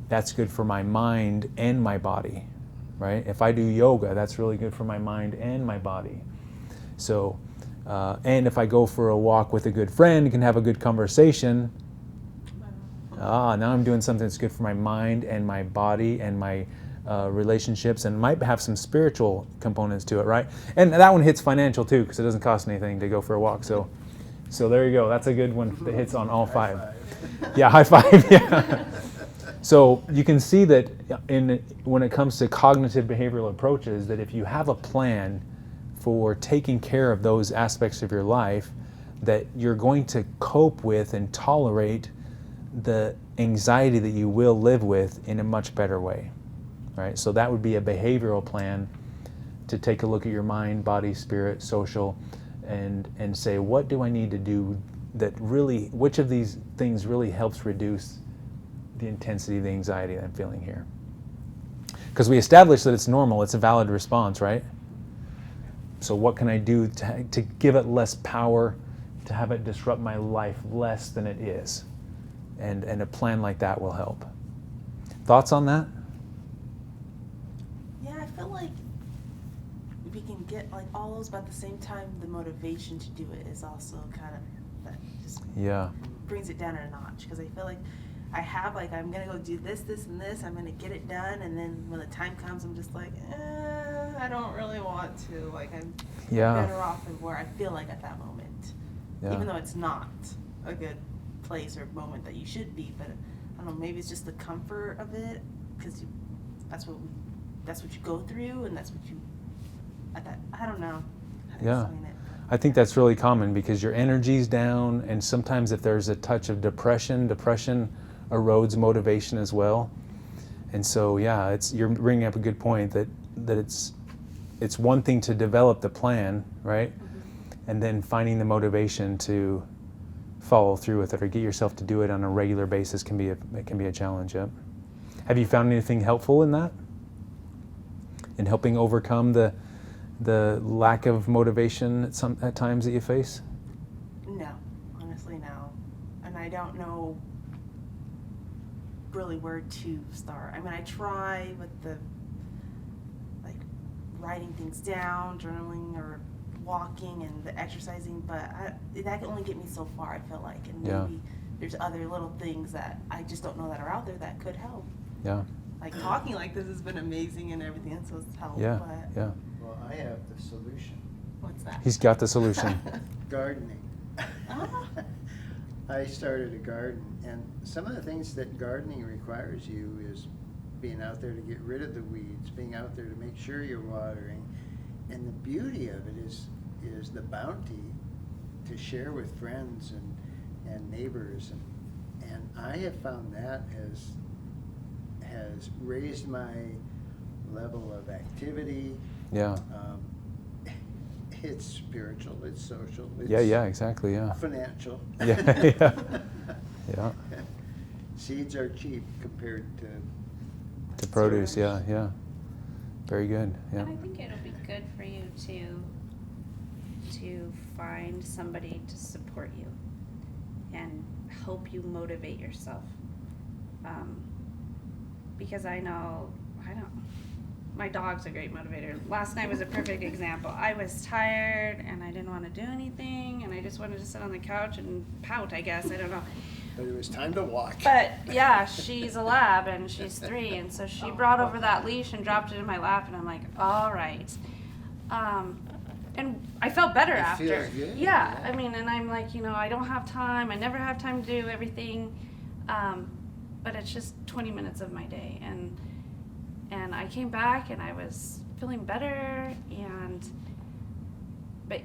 Speaker 2: that's good for my mind and my body, right? If I do yoga, that's really good for my mind and my body. So, and if I go for a walk with a good friend, can have a good conversation. Now I'm doing something that's good for my mind and my body and my relationships, and might have some spiritual components to it, right? And that one hits financial too, because it doesn't cost anything to go for a walk. So there you go. That's a good one that hits on all five. Yeah, high five. Yeah. So you can see that when it comes to cognitive behavioral approaches, that if you have a plan for taking care of those aspects of your life, that you're going to cope with and tolerate the anxiety that you will live with in a much better way, right? So that would be a behavioral plan to take a look at your mind, body, spirit, social, and say, what do I need to do that really, which of these things really helps reduce the intensity of the anxiety that I'm feeling here? Because we established that it's normal, it's a valid response, right? So what can I do to give it less power, to have it disrupt my life less than it is? And a plan like that will help. Thoughts on that?
Speaker 5: Yeah, I feel like we can get like all those, but at the same time, the motivation to do it is also kind of that just brings it down a notch. Because I feel like I have I'm gonna go do this, and this. I'm gonna get it done, and then when the time comes, I'm just like, I don't really want to. I'm better off of where I feel like at that moment, even though it's not a good place or moment that you should be. But I don't know, maybe it's just the comfort of it, because that's what you go through, and that's what you. I don't know how to explain it.
Speaker 2: I think that's really common because your energy's down, and sometimes if there's a touch of depression erodes motivation as well. And so you're bringing up a good point that it's one thing to develop the plan, right? Mm-hmm. And then finding the motivation to follow through with it or get yourself to do it on a regular basis can be a challenge. Yep. Have you found anything helpful in that? In helping overcome the lack of motivation at times that you face?
Speaker 5: No, honestly, no. And I don't know really where to start. I mean, I try with the writing things down, journaling, or walking and the exercising, but that can only get me so far, I feel like. And
Speaker 2: Yeah.
Speaker 5: maybe there's other little things that I just don't know that are out there that could help.
Speaker 2: Yeah.
Speaker 5: Like talking like this has been amazing and everything, so it's helped.
Speaker 2: Yeah.
Speaker 5: But
Speaker 2: Yeah.
Speaker 3: Well, I have the solution.
Speaker 5: what's that?
Speaker 2: He's got the solution.
Speaker 3: Gardening.
Speaker 5: Ah.
Speaker 3: I started a garden, and some of the things that gardening requires you is being out there to get rid of the weeds, being out there to make sure you're watering. And the beauty of it is the bounty to share with friends and neighbors. And I have found that has raised my level of activity.
Speaker 2: Yeah.
Speaker 3: It's spiritual, it's social, it's
Speaker 2: Yeah, exactly, yeah.
Speaker 3: financial.
Speaker 2: Yeah, yeah. Yeah.
Speaker 3: Seeds are cheap compared to
Speaker 2: To produce, yeah, yeah. Very good, yeah.
Speaker 4: And I think it'll be good for you to find somebody to support you and help you motivate yourself. Because I know, my dog's a great motivator. Last night was a perfect example. I was tired and I didn't want to do anything and I just wanted to sit on the couch and pout, I guess, I don't know.
Speaker 3: But it was time to walk.
Speaker 4: But yeah, she's a lab and she's 3, and so she brought over that leash and dropped it in my lap, and I'm like, all right. And I felt better
Speaker 3: It
Speaker 4: after.
Speaker 3: feels good,
Speaker 4: Yeah,
Speaker 3: yeah.
Speaker 4: I mean, and I'm like, I don't have time. I never have time to do everything. But it's just 20 minutes of my day, and I came back and I was feeling better, but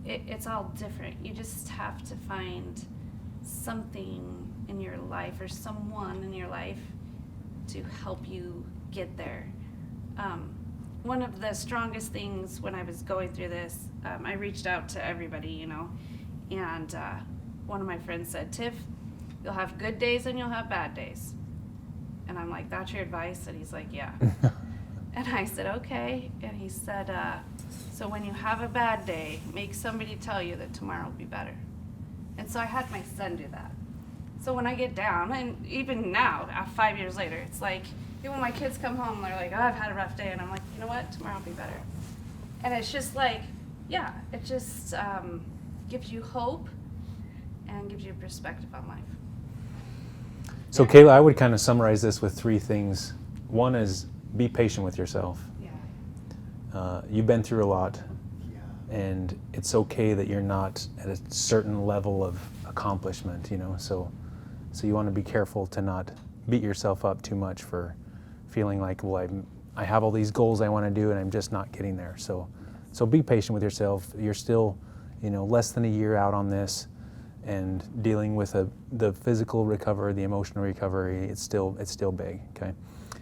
Speaker 4: it's all different. You just have to find something in your life or someone in your life to help you get there. One of the strongest things when I was going through this, I reached out to everybody, and one of my friends said, Tiff, you'll have good days and you'll have bad days. And I'm like, that's your advice? And he's like, yeah. And I said, okay. And he said, so when you have a bad day, make somebody tell you that tomorrow will be better. And so I had my son do that. So when I get down, and even now, 5 years later, it's like, even when my kids come home, they're like, oh, I've had a rough day. And I'm like, you know what? Tomorrow will be better. And it's just like, yeah, it just gives you hope and gives you perspective on life.
Speaker 2: So Kayla, I would kind of summarize this with 3 things. One is be patient with yourself.
Speaker 4: Yeah.
Speaker 2: You've been through a lot,
Speaker 3: Yeah.
Speaker 2: and it's okay that you're not at a certain level of accomplishment, so you want to be careful to not beat yourself up too much for feeling like, well, I have all these goals I want to do and I'm just not getting there. So be patient with yourself. You're still, less than a year out on this, and dealing with the physical recovery, the emotional recovery, it's still big, okay?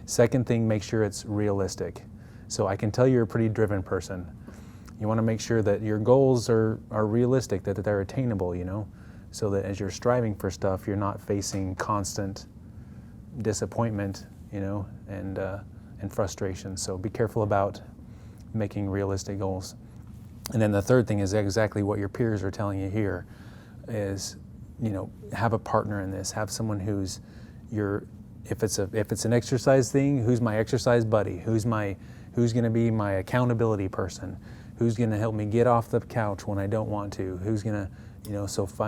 Speaker 2: Second thing, make sure it's realistic. So I can tell you're a pretty driven person. You want to make sure that your goals are realistic, that they're attainable, so that as you're striving for stuff, you're not facing constant disappointment, and frustration. So be careful about making realistic goals. And then the third thing is exactly what your peers are telling you here, is, have a partner in this. Have someone who's if it's an exercise thing, who's my exercise buddy? Who's going to be my accountability person? Who's going to help me get off the couch when I don't want to? Who's going to,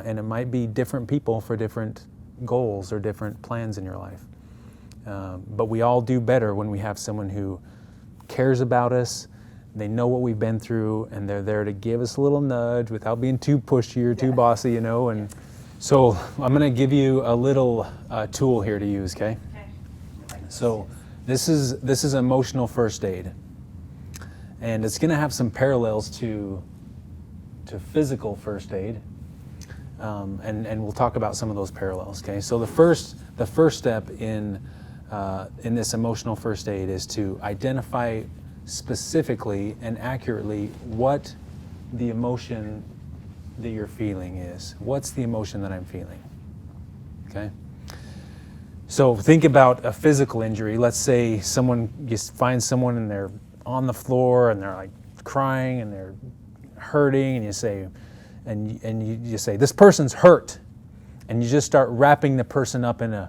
Speaker 2: and it might be different people for different goals or different plans in your life. But we all do better when we have someone who cares about us. They know what we've been through, and they're there to give us a little nudge without being too pushy or too bossy, And so I'm going to give you a little tool here to use, okay?
Speaker 4: Okay.
Speaker 2: So this is emotional first aid, and it's going to have some parallels to physical first aid, and we'll talk about some of those parallels. Okay, so the first step in this emotional first aid is to identify specifically and accurately what the emotion that you're feeling is. What's the emotion that I'm feeling? Okay. So think about a physical injury. Let's say you find someone and they're on the floor and they're like crying and they're hurting, and you say, this person's hurt, and you just start wrapping the person up in a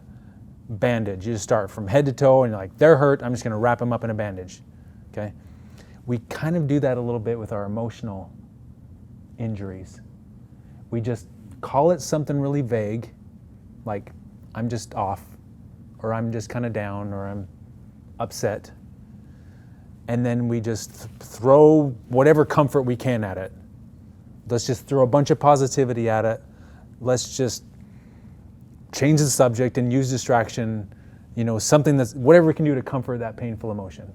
Speaker 2: bandage. You just start from head to toe, and you're like, they're hurt, I'm just going to wrap them up in a bandage. Okay? We kind of do that a little bit with our emotional injuries. We just call it something really vague, like I'm just off, or I'm just kind of down, or I'm upset. And then we just throw whatever comfort we can at it. Let's just throw a bunch of positivity at it. Let's just change the subject and use distraction, something that's, whatever we can do to comfort that painful emotion.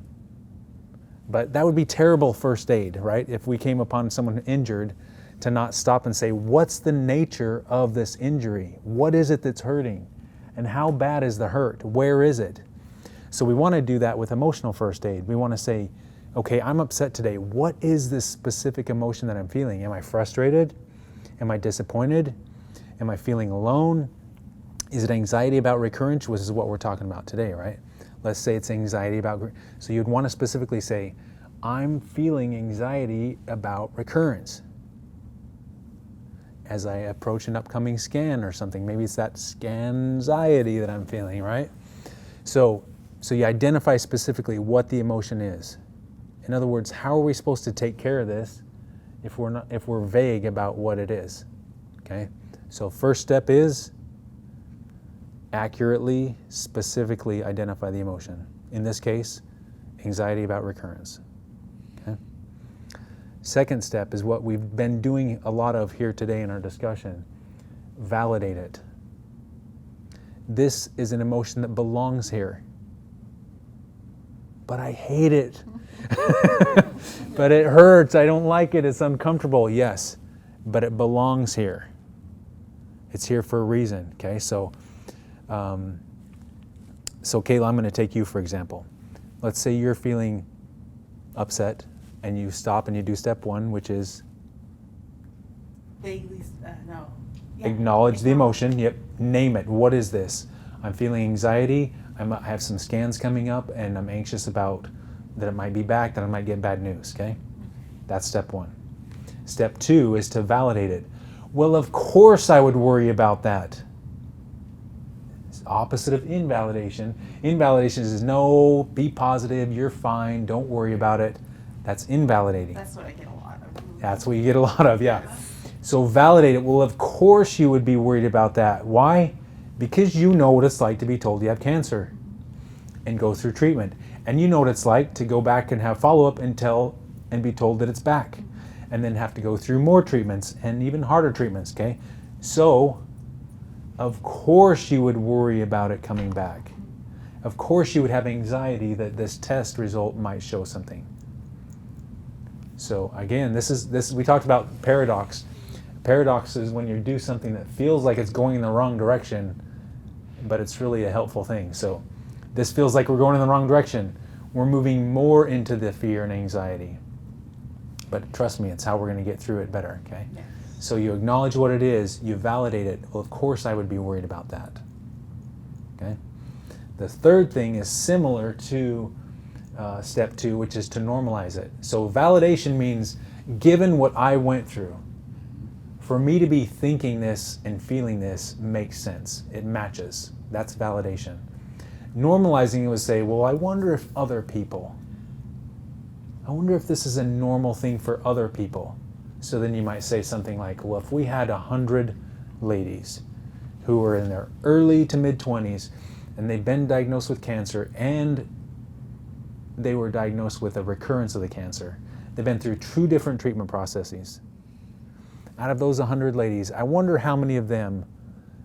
Speaker 2: But that would be terrible first aid, right? If we came upon someone injured, to not stop and say, what's the nature of this injury? What is it that's hurting? And how bad is the hurt? Where is it? So we want to do that with emotional first aid. We want to say, okay, I'm upset today. What is this specific emotion that I'm feeling? Am I frustrated? Am I disappointed? Am I feeling alone? Is it anxiety about recurrence, which is what we're talking about today, right? Let's say it's anxiety about, so you'd want to specifically say, I'm feeling anxiety about recurrence. As I approach an upcoming scan or something, maybe it's that scan-anxiety that I'm feeling, right? So you identify specifically what the emotion is. In other words, how are we supposed to take care of this if we're vague about what it is? Okay? So first step is accurately, specifically identify the emotion. In this case, anxiety about recurrence. Okay? Second step is what we've been doing a lot of here today in our discussion. Validate it. This is an emotion that belongs here. But I hate it. But it hurts. I don't like it. It's uncomfortable. Yes, but it belongs here. It's here for a reason. Okay, so Kayla, I'm going to take you for example. Let's say you're feeling upset, and you stop and you do step one, which is
Speaker 5: Vaguely, no. Yeah.
Speaker 2: acknowledge the emotion. Yep. Name it. What is this? I'm feeling anxiety. I have some scans coming up, and I'm anxious about that it might be back, that I might get bad news. Okay, that's step one. Step two is to validate it. Well, of course I would worry about that. It's opposite of invalidation. Invalidation is no, be positive, you're fine, don't worry about it. That's invalidating.
Speaker 5: That's what I get a lot of.
Speaker 2: That's what you get a lot of, yeah. So validate it. Well, of course you would be worried about that. Why? Because you know what it's like to be told you have cancer and go through treatment. And you know what it's like to go back and have follow-up and be told that it's back. And then have to go through more treatments and even harder treatments, okay? So, of course you would worry about it coming back. Of course you would have anxiety that this test result might show something. So again, this we talked about paradox. Paradox is when you do something that feels like it's going in the wrong direction, but it's really a helpful thing. So this feels like we're going in the wrong direction. We're moving more into the fear and anxiety. But trust me, it's how we're going to get through it better, okay?
Speaker 5: Yes.
Speaker 2: So you acknowledge what it is, you validate it. Well, of course I would be worried about that, okay? The third thing is similar to step two, which is to normalize it. So validation means, given what I went through, for me to be thinking this and feeling this makes sense. It matches. That's validation. Normalizing it would say, well, I wonder if other people, I wonder if this is a normal thing for other people. So then you might say something like, well, if we had 100 ladies who were in their early to mid-20s and they'd been diagnosed with cancer and they were diagnosed with a recurrence of the cancer, they've been through 2 different treatment processes. Out of those 100 ladies, I wonder how many of them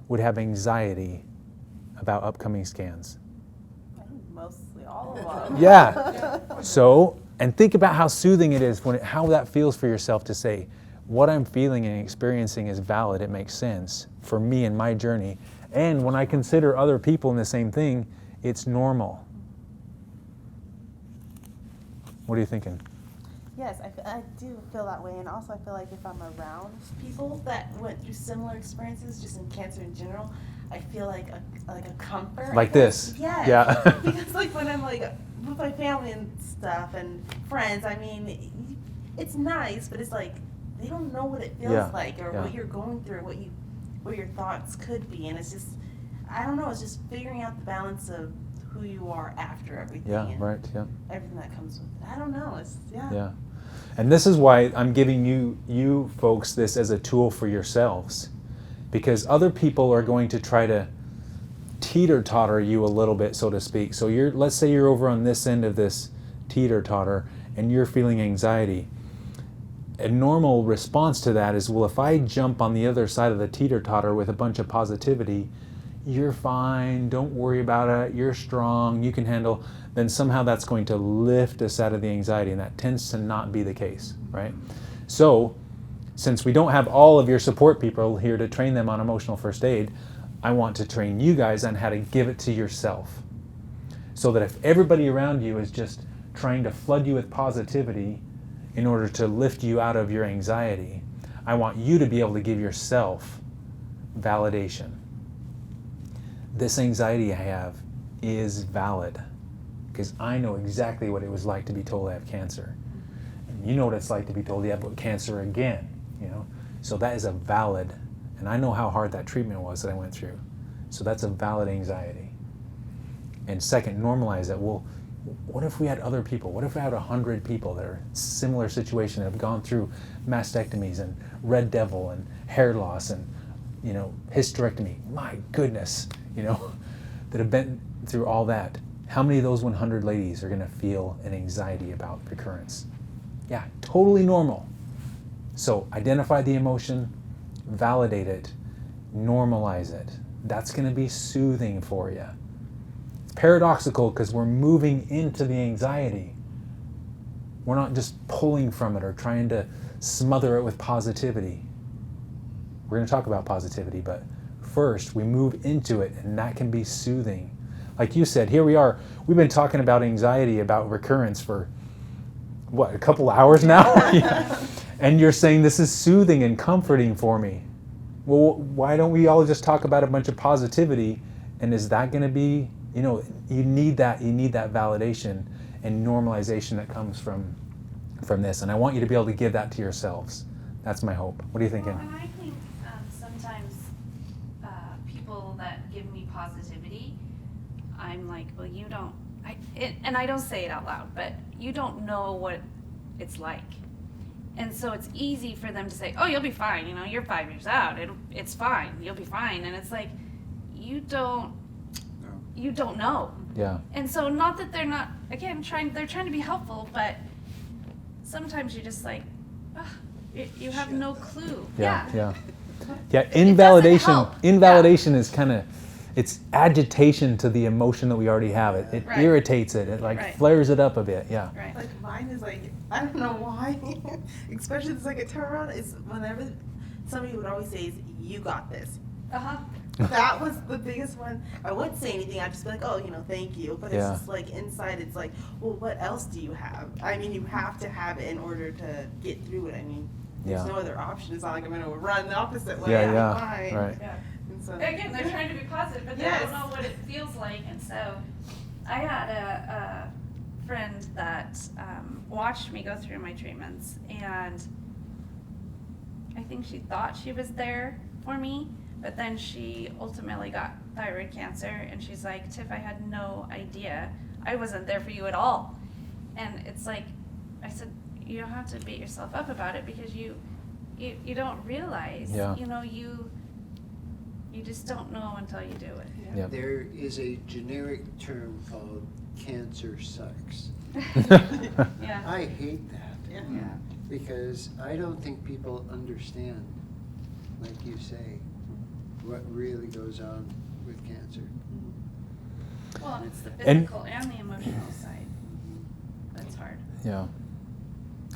Speaker 2: would have anxiety about upcoming scans.
Speaker 5: Mostly all of them.
Speaker 2: Yeah. So, and think about how soothing it is, how that feels for yourself to say, what I'm feeling and experiencing is valid, it makes sense for me and my journey. And when I consider other people in the same thing, it's normal. What are you thinking?
Speaker 5: Yes, I do feel that way, and also I feel like if I'm around people that went through similar experiences, just in cancer in general, I feel like a comfort.
Speaker 2: Like this?
Speaker 5: Yes.
Speaker 2: Yeah.
Speaker 5: Because like when I'm like with my family and stuff and friends, I mean, it's nice, but it's like they don't know what it feels like or what you're going through, what your thoughts could be, and it's just, I don't know, it's just figuring out the balance of who you are after everything.
Speaker 2: Yeah,
Speaker 5: and
Speaker 2: right, yeah.
Speaker 5: everything that comes with it. I don't know, it's,
Speaker 2: Yeah. And this is why I'm giving you folks this as a tool for yourselves, because other people are going to try to teeter-totter you a little bit, so to speak. So let's say you're over on this end of this teeter-totter and you're feeling anxiety. A normal response to that is, well, if I jump on the other side of the teeter-totter with a bunch of positivity, you're fine, don't worry about it, you're strong, you can handle, then somehow that's going to lift us out of the anxiety, and that tends to not be the case, right? So, since we don't have all of your support people here to train them on emotional first aid, I want to train you guys on how to give it to yourself. So that if everybody around you is just trying to flood you with positivity in order to lift you out of your anxiety, I want you to be able to give yourself validation. This anxiety I have is valid because I know exactly what it was like to be told I have cancer. And you know what it's like to be told you have cancer again, you know? So that is a valid, and I know how hard that treatment was that I went through. So that's a valid anxiety. And second, normalize it. Well, what if we had other people? What if we had 100 people that are similar situation that have gone through mastectomies and red devil and hair loss and, you know, hysterectomy? My goodness, you know, that have been through all that. How many of those 100 ladies are going to feel an anxiety about recurrence? Yeah, totally normal. So identify the emotion, validate it, normalize it. That's going to be soothing for you. It's paradoxical because we're moving into the anxiety. We're not just pulling from it or trying to smother it with positivity. We're going to talk about positivity, but first we move into it, and that can be soothing. Like you said, here we are. We've been talking about anxiety, about recurrence for, what, a couple hours now? Yeah. And you're saying this is soothing and comforting for me. Well, why don't we all just talk about a bunch of positivity? And is that going to be, you know, you need that validation and normalization that comes from this. And I want you to be able to give that to yourselves. That's my hope. What are you thinking?
Speaker 4: Well, and I think sometimes people that give me positivity, I'm like, well, you don't, and I don't say it out loud, but you don't know what it's like. And so it's easy for them to say, oh, you'll be fine, you know, you're 5 years out, it's fine, you'll be fine. And it's like, you don't know.
Speaker 2: Yeah.
Speaker 4: And so not that they're not, again, they're trying to be helpful, but sometimes you're just like, you have no clue.
Speaker 2: Yeah.
Speaker 4: It
Speaker 2: Invalidation.
Speaker 4: doesn't help.
Speaker 2: Invalidation is kind of, it's agitation to the emotion that we already have. It
Speaker 4: Right.
Speaker 2: irritates it. It like
Speaker 4: Right.
Speaker 2: flares it up a bit. Yeah.
Speaker 4: Right.
Speaker 5: Like mine is like, I don't know why, especially it's like a turnaround, is whenever somebody would always say is, you got this.
Speaker 4: Uh-huh.
Speaker 5: That was the biggest one. I wouldn't say anything, I'd just be like, oh, you know, thank you. But it's
Speaker 2: Yeah.
Speaker 5: just like inside, it's like, well, what else do you have? I mean, you have to have it in order to get through it. I mean, there's
Speaker 2: Yeah.
Speaker 5: no other option. It's not like I'm going to run the opposite way.
Speaker 2: Yeah,
Speaker 5: I'm
Speaker 2: yeah,
Speaker 5: fine.
Speaker 2: right.
Speaker 4: Yeah.
Speaker 5: And so,
Speaker 4: Again, they're trying to be positive, but they
Speaker 5: Yes.
Speaker 4: don't know what it feels like. And so I had a friend that watched me go through my treatments, and I think she thought she was there for me, but then she ultimately got thyroid cancer, and she's like, Tiff, I had no idea. I wasn't there for you at all. And it's like, I said, you don't have to beat yourself up about it because you don't realize,
Speaker 2: Yeah.
Speaker 4: you know, you just don't know until you do it.
Speaker 2: Yeah.
Speaker 3: There is a generic term called cancer sucks.
Speaker 4: Yeah.
Speaker 3: I hate that
Speaker 5: yeah.
Speaker 3: because I don't think people understand, like you say, what really goes on with cancer.
Speaker 4: Well, and it's the
Speaker 2: And-
Speaker 4: physical and the emotional side. That's hard.
Speaker 2: Yeah.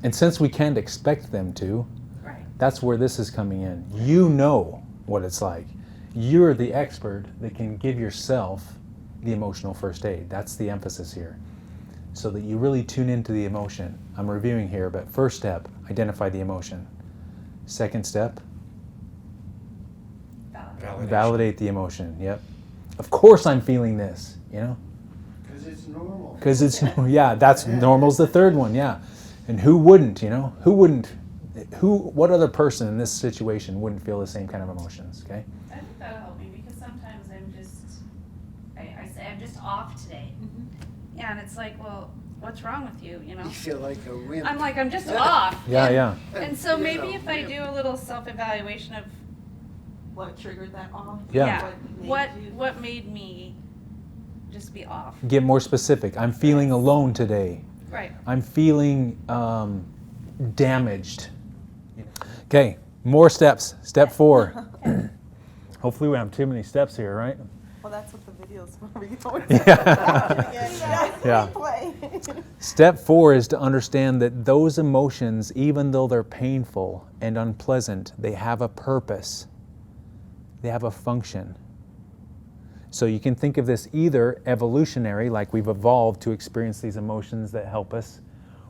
Speaker 2: And since we can't expect them to,
Speaker 4: Right.
Speaker 2: that's where this is coming in. You know what it's like. You're the expert that can give yourself the emotional first aid. That's the emphasis here. So that you really tune into the emotion. I'm reviewing here, but first step, identify the emotion. Second step, validate the emotion. Yep. Of course I'm feeling this, you know?
Speaker 3: Because it's normal.
Speaker 2: Because it's, yeah, that's normal's the third one, yeah. And who wouldn't, you know? What other person in this situation wouldn't feel the same kind of emotions, okay?
Speaker 4: I think that'll help me because sometimes I say I'm just off today. And it's like, well, what's wrong with you, you know?
Speaker 3: You feel like a wimp.
Speaker 4: I'm like, I'm just off.
Speaker 2: Yeah,
Speaker 4: And-
Speaker 2: yeah.
Speaker 4: And so
Speaker 3: You're
Speaker 4: maybe
Speaker 3: a
Speaker 4: if I
Speaker 3: wimp.
Speaker 4: do a little self-evaluation of,
Speaker 5: What triggered that off?
Speaker 2: Yeah.
Speaker 4: what made me just be off?
Speaker 2: Get more specific. I'm feeling alone today.
Speaker 4: Right.
Speaker 2: I'm feeling damaged. Okay, more steps. Step 4. Hopefully we don't have too many steps here, right?
Speaker 5: Well, that's what the video's for.
Speaker 2: Yeah. Yeah.
Speaker 5: Replay.
Speaker 2: Step 4 is to understand that those emotions, even though they're painful and unpleasant, they have a purpose. They have a function. So you can think of this either evolutionary, like we've evolved to experience these emotions that help us,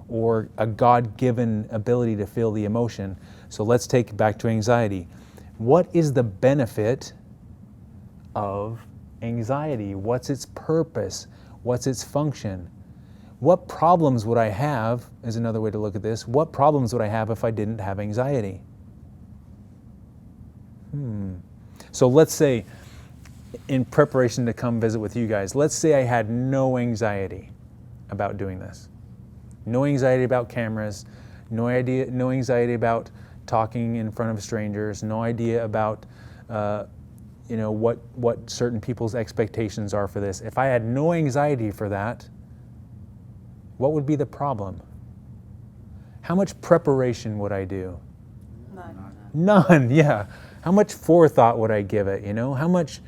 Speaker 2: or a God-given ability to feel the emotion. So let's take it back to anxiety. What is the benefit of anxiety? What's its purpose? What's its function? What problems would I have, is another way to look at this, what problems would I have if I didn't have anxiety? So let's say, in preparation to come visit with you guys, let's say I had no anxiety about doing this. No anxiety about cameras, no anxiety about talking in front of strangers, no idea about what certain people's expectations are for this. If I had no anxiety for that, what would be the problem? How much preparation would I do? None, yeah. How much forethought would I give it, How much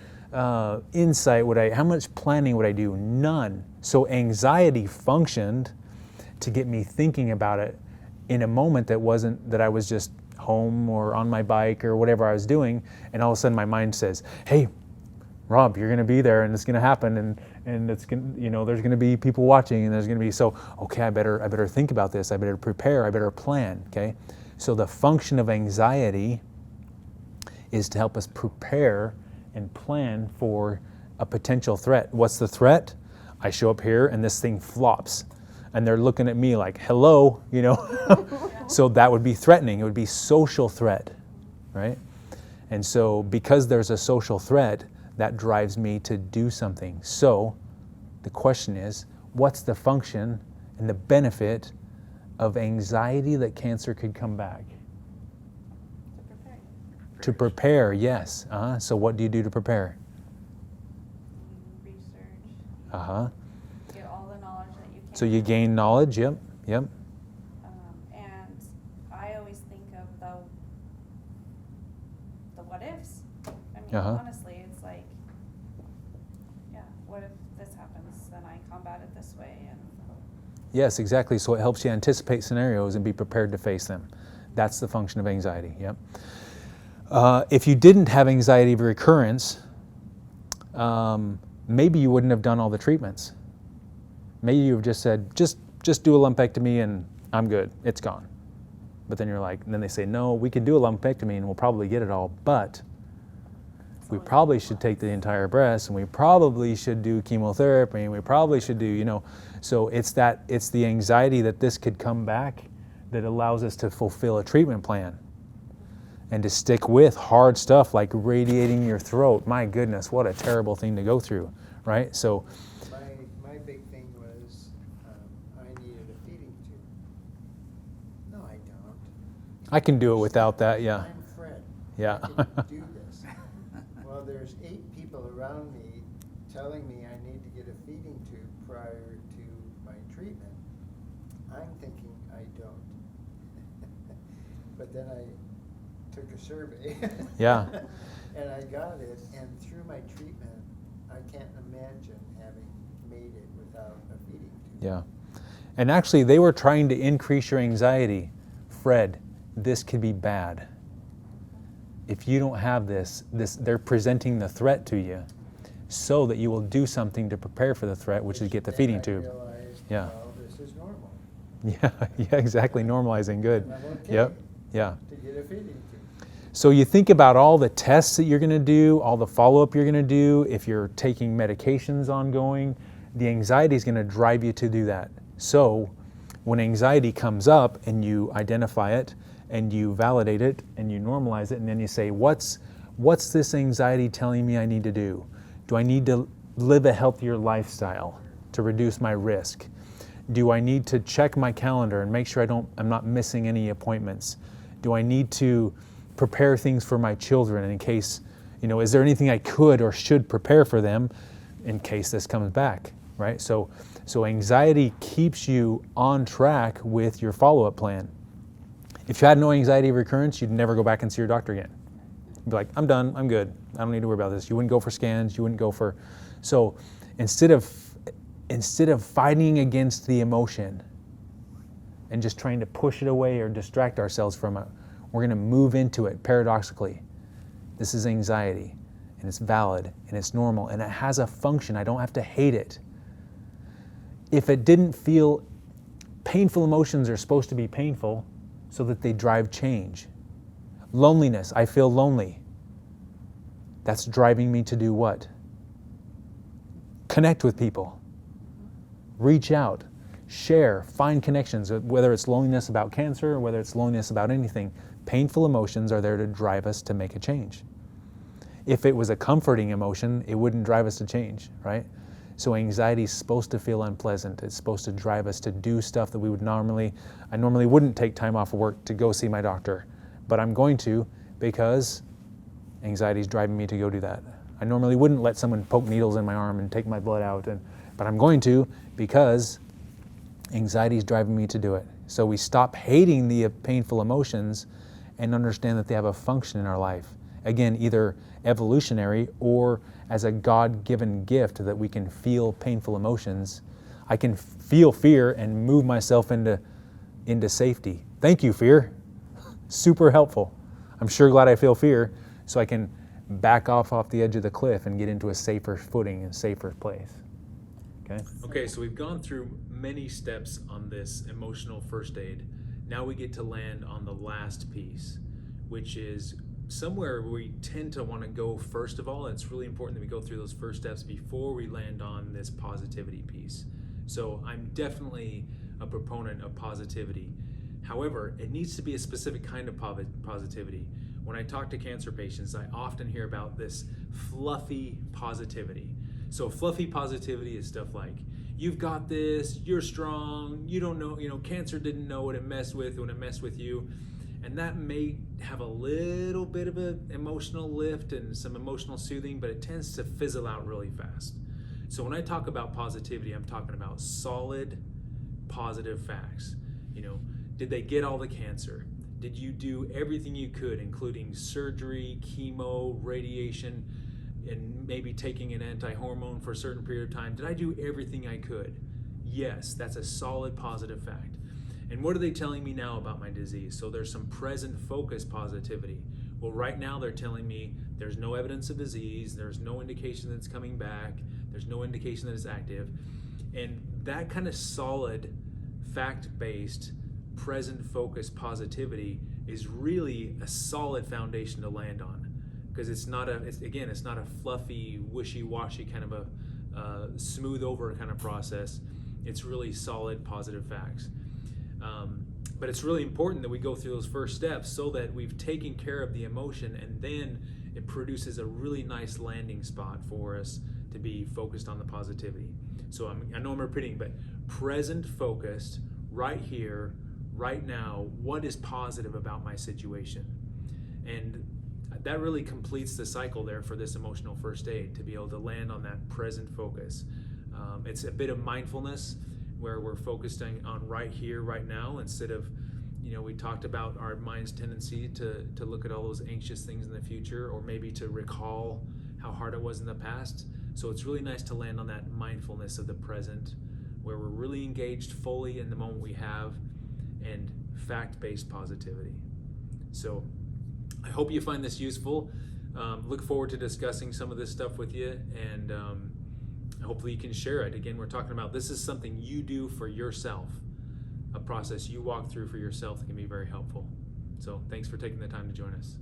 Speaker 2: insight how much planning would I do? None. So anxiety functioned to get me thinking about it in a moment that I was just home or on my bike or whatever I was doing, and all of a sudden my mind says, hey, Rob, you're gonna be there and it's gonna happen and it's gonna, there's gonna be people watching and there's gonna be, so, okay, I better think about this, I better prepare, I better plan, okay? So the function of anxiety is to help us prepare and plan for a potential threat. What's the threat? I show up here and this thing flops and they're looking at me like, hello, So that would be threatening. It would be social threat, right? And so because there's a social threat, that drives me to do something. So the question is, what's the function and the benefit of anxiety that cancer could come back? To prepare, yes. So what do you do to prepare?
Speaker 4: Research,
Speaker 2: Get
Speaker 4: all the knowledge that you can.
Speaker 2: So you gain knowledge, yep.
Speaker 4: And I always think of the what ifs. I mean, honestly, it's like, yeah, what if this happens? Then I combat it this way. And
Speaker 2: Yes, exactly. So it helps you anticipate scenarios and be prepared to face them. That's the function of anxiety, yep. If you didn't have anxiety of recurrence, maybe you wouldn't have done all the treatments. Maybe you have just said, just do a lumpectomy and I'm good, it's gone. But then you're like, and then they say, no, we can do a lumpectomy and we'll probably get it all, but we probably should take the entire breast and we probably should do chemotherapy and we probably should do, so it's the anxiety that this could come back that allows us to fulfill a treatment plan. And to stick with hard stuff like radiating your throat. My goodness, what a terrible thing to go through, right? So
Speaker 3: My big thing was I needed a feeding tube. No, I don't.
Speaker 2: I can do it without that, yeah.
Speaker 3: I'm Fred.
Speaker 2: Yeah.
Speaker 3: I can do this. Well, there's 8 people around me telling me I need to get a feeding tube prior to my treatment. I'm thinking I don't. But then I took a survey.
Speaker 2: Yeah.
Speaker 3: And I got it, and through my treatment, I can't imagine having made it without a feeding tube.
Speaker 2: Yeah. And actually, they were trying to increase your anxiety. Fred, this could be bad. If you don't have this, they're presenting the threat to you so that you will do something to prepare for the threat, which is get the feeding tube.
Speaker 3: I realized,
Speaker 2: Yeah.
Speaker 3: well, this is normal.
Speaker 2: Yeah, exactly, normalizing, good.
Speaker 3: And I'm okay
Speaker 2: Yep, yeah.
Speaker 3: to get a feeding tube.
Speaker 2: So you think about all the tests that you're going to do, all the follow-up you're going to do, if you're taking medications ongoing, the anxiety is going to drive you to do that. So when anxiety comes up and you identify it and you validate it and you normalize it and then you say, what's this anxiety telling me I need to do? Do I need to live a healthier lifestyle to reduce my risk? Do I need to check my calendar and make sure I'm not missing any appointments? Do I need to prepare things for my children in case, is there anything I could or should prepare for them in case this comes back, right? So anxiety keeps you on track with your follow-up plan. If you had no anxiety recurrence, you'd never go back and see your doctor again. You'd be like, I'm done, I'm good. I don't need to worry about this. You wouldn't go for scans, you wouldn't go for... So instead of fighting against the emotion and just trying to push it away or distract ourselves from it, we're going to move into it paradoxically. This is anxiety, and it's valid, and it's normal, and it has a function. I don't have to hate it. If it didn't feel... Painful emotions are supposed to be painful so that they drive change. Loneliness, I feel lonely. That's driving me to do what? Connect with people. Reach out. Share. Find connections. Whether it's loneliness about cancer or whether it's loneliness about anything, painful emotions are there to drive us to make a change. If it was a comforting emotion, it wouldn't drive us to change, right? So anxiety is supposed to feel unpleasant. It's supposed to drive us to do stuff that I normally wouldn't take time off of work to go see my doctor, but I'm going to because anxiety is driving me to go do that. I normally wouldn't let someone poke needles in my arm and take my blood out, but I'm going to because anxiety is driving me to do it. So we stop hating the painful emotions and understand that they have a function in our life. Again, either evolutionary or as a God-given gift that we can feel painful emotions. I can feel fear and move myself into safety. Thank you, fear. Super helpful. I'm sure glad I feel fear so I can back off the edge of the cliff and get into a safer footing and safer place. Okay?
Speaker 1: Okay, so we've gone through many steps on this emotional first aid. Now we get to land on the last piece, which is somewhere we tend to want to go first of all. It's really important that we go through those first steps before we land on this positivity piece. So I'm definitely a proponent of positivity. However, it needs to be a specific kind of positivity. When I talk to cancer patients, I often hear about this fluffy positivity. So fluffy positivity is stuff like, you've got this, you're strong, you don't know, cancer didn't know what it messed with when it messed with you. And that may have a little bit of an emotional lift and some emotional soothing, but it tends to fizzle out really fast. So when I talk about positivity, I'm talking about solid, positive facts. Did they get all the cancer? Did you do everything you could, including surgery, chemo, radiation, and maybe taking an anti-hormone for a certain period of time? Did I do everything I could? Yes, that's a solid, positive fact. And what are they telling me now about my disease? So there's some present focus positivity. Well, right now they're telling me there's no evidence of disease, there's no indication that it's coming back, there's no indication that it's active. And that kind of solid, fact-based, present focus positivity is really a solid foundation to land on. Because it's not a fluffy, wishy-washy kind of a smooth over kind of process. It's really solid, positive facts. But it's really important that we go through those first steps so that we've taken care of the emotion, and then it produces a really nice landing spot for us to be focused on the positivity. So I know I'm repeating, but present focused, right here, right now, what is positive about my situation? And that really completes the cycle there for this emotional first aid, to be able to land on that present focus. It's a bit of mindfulness where we're focusing on right here, right now, instead of, we talked about our mind's tendency to look at all those anxious things in the future, or maybe to recall how hard it was in the past. So it's really nice to land on that mindfulness of the present, where we're really engaged fully in the moment we have, and fact-based positivity. So I hope you find this useful. Look forward to discussing some of this stuff with you, and hopefully you can share it. Again, we're talking about this is something you do for yourself, a process you walk through for yourself that can be very helpful. So thanks for taking the time to join us.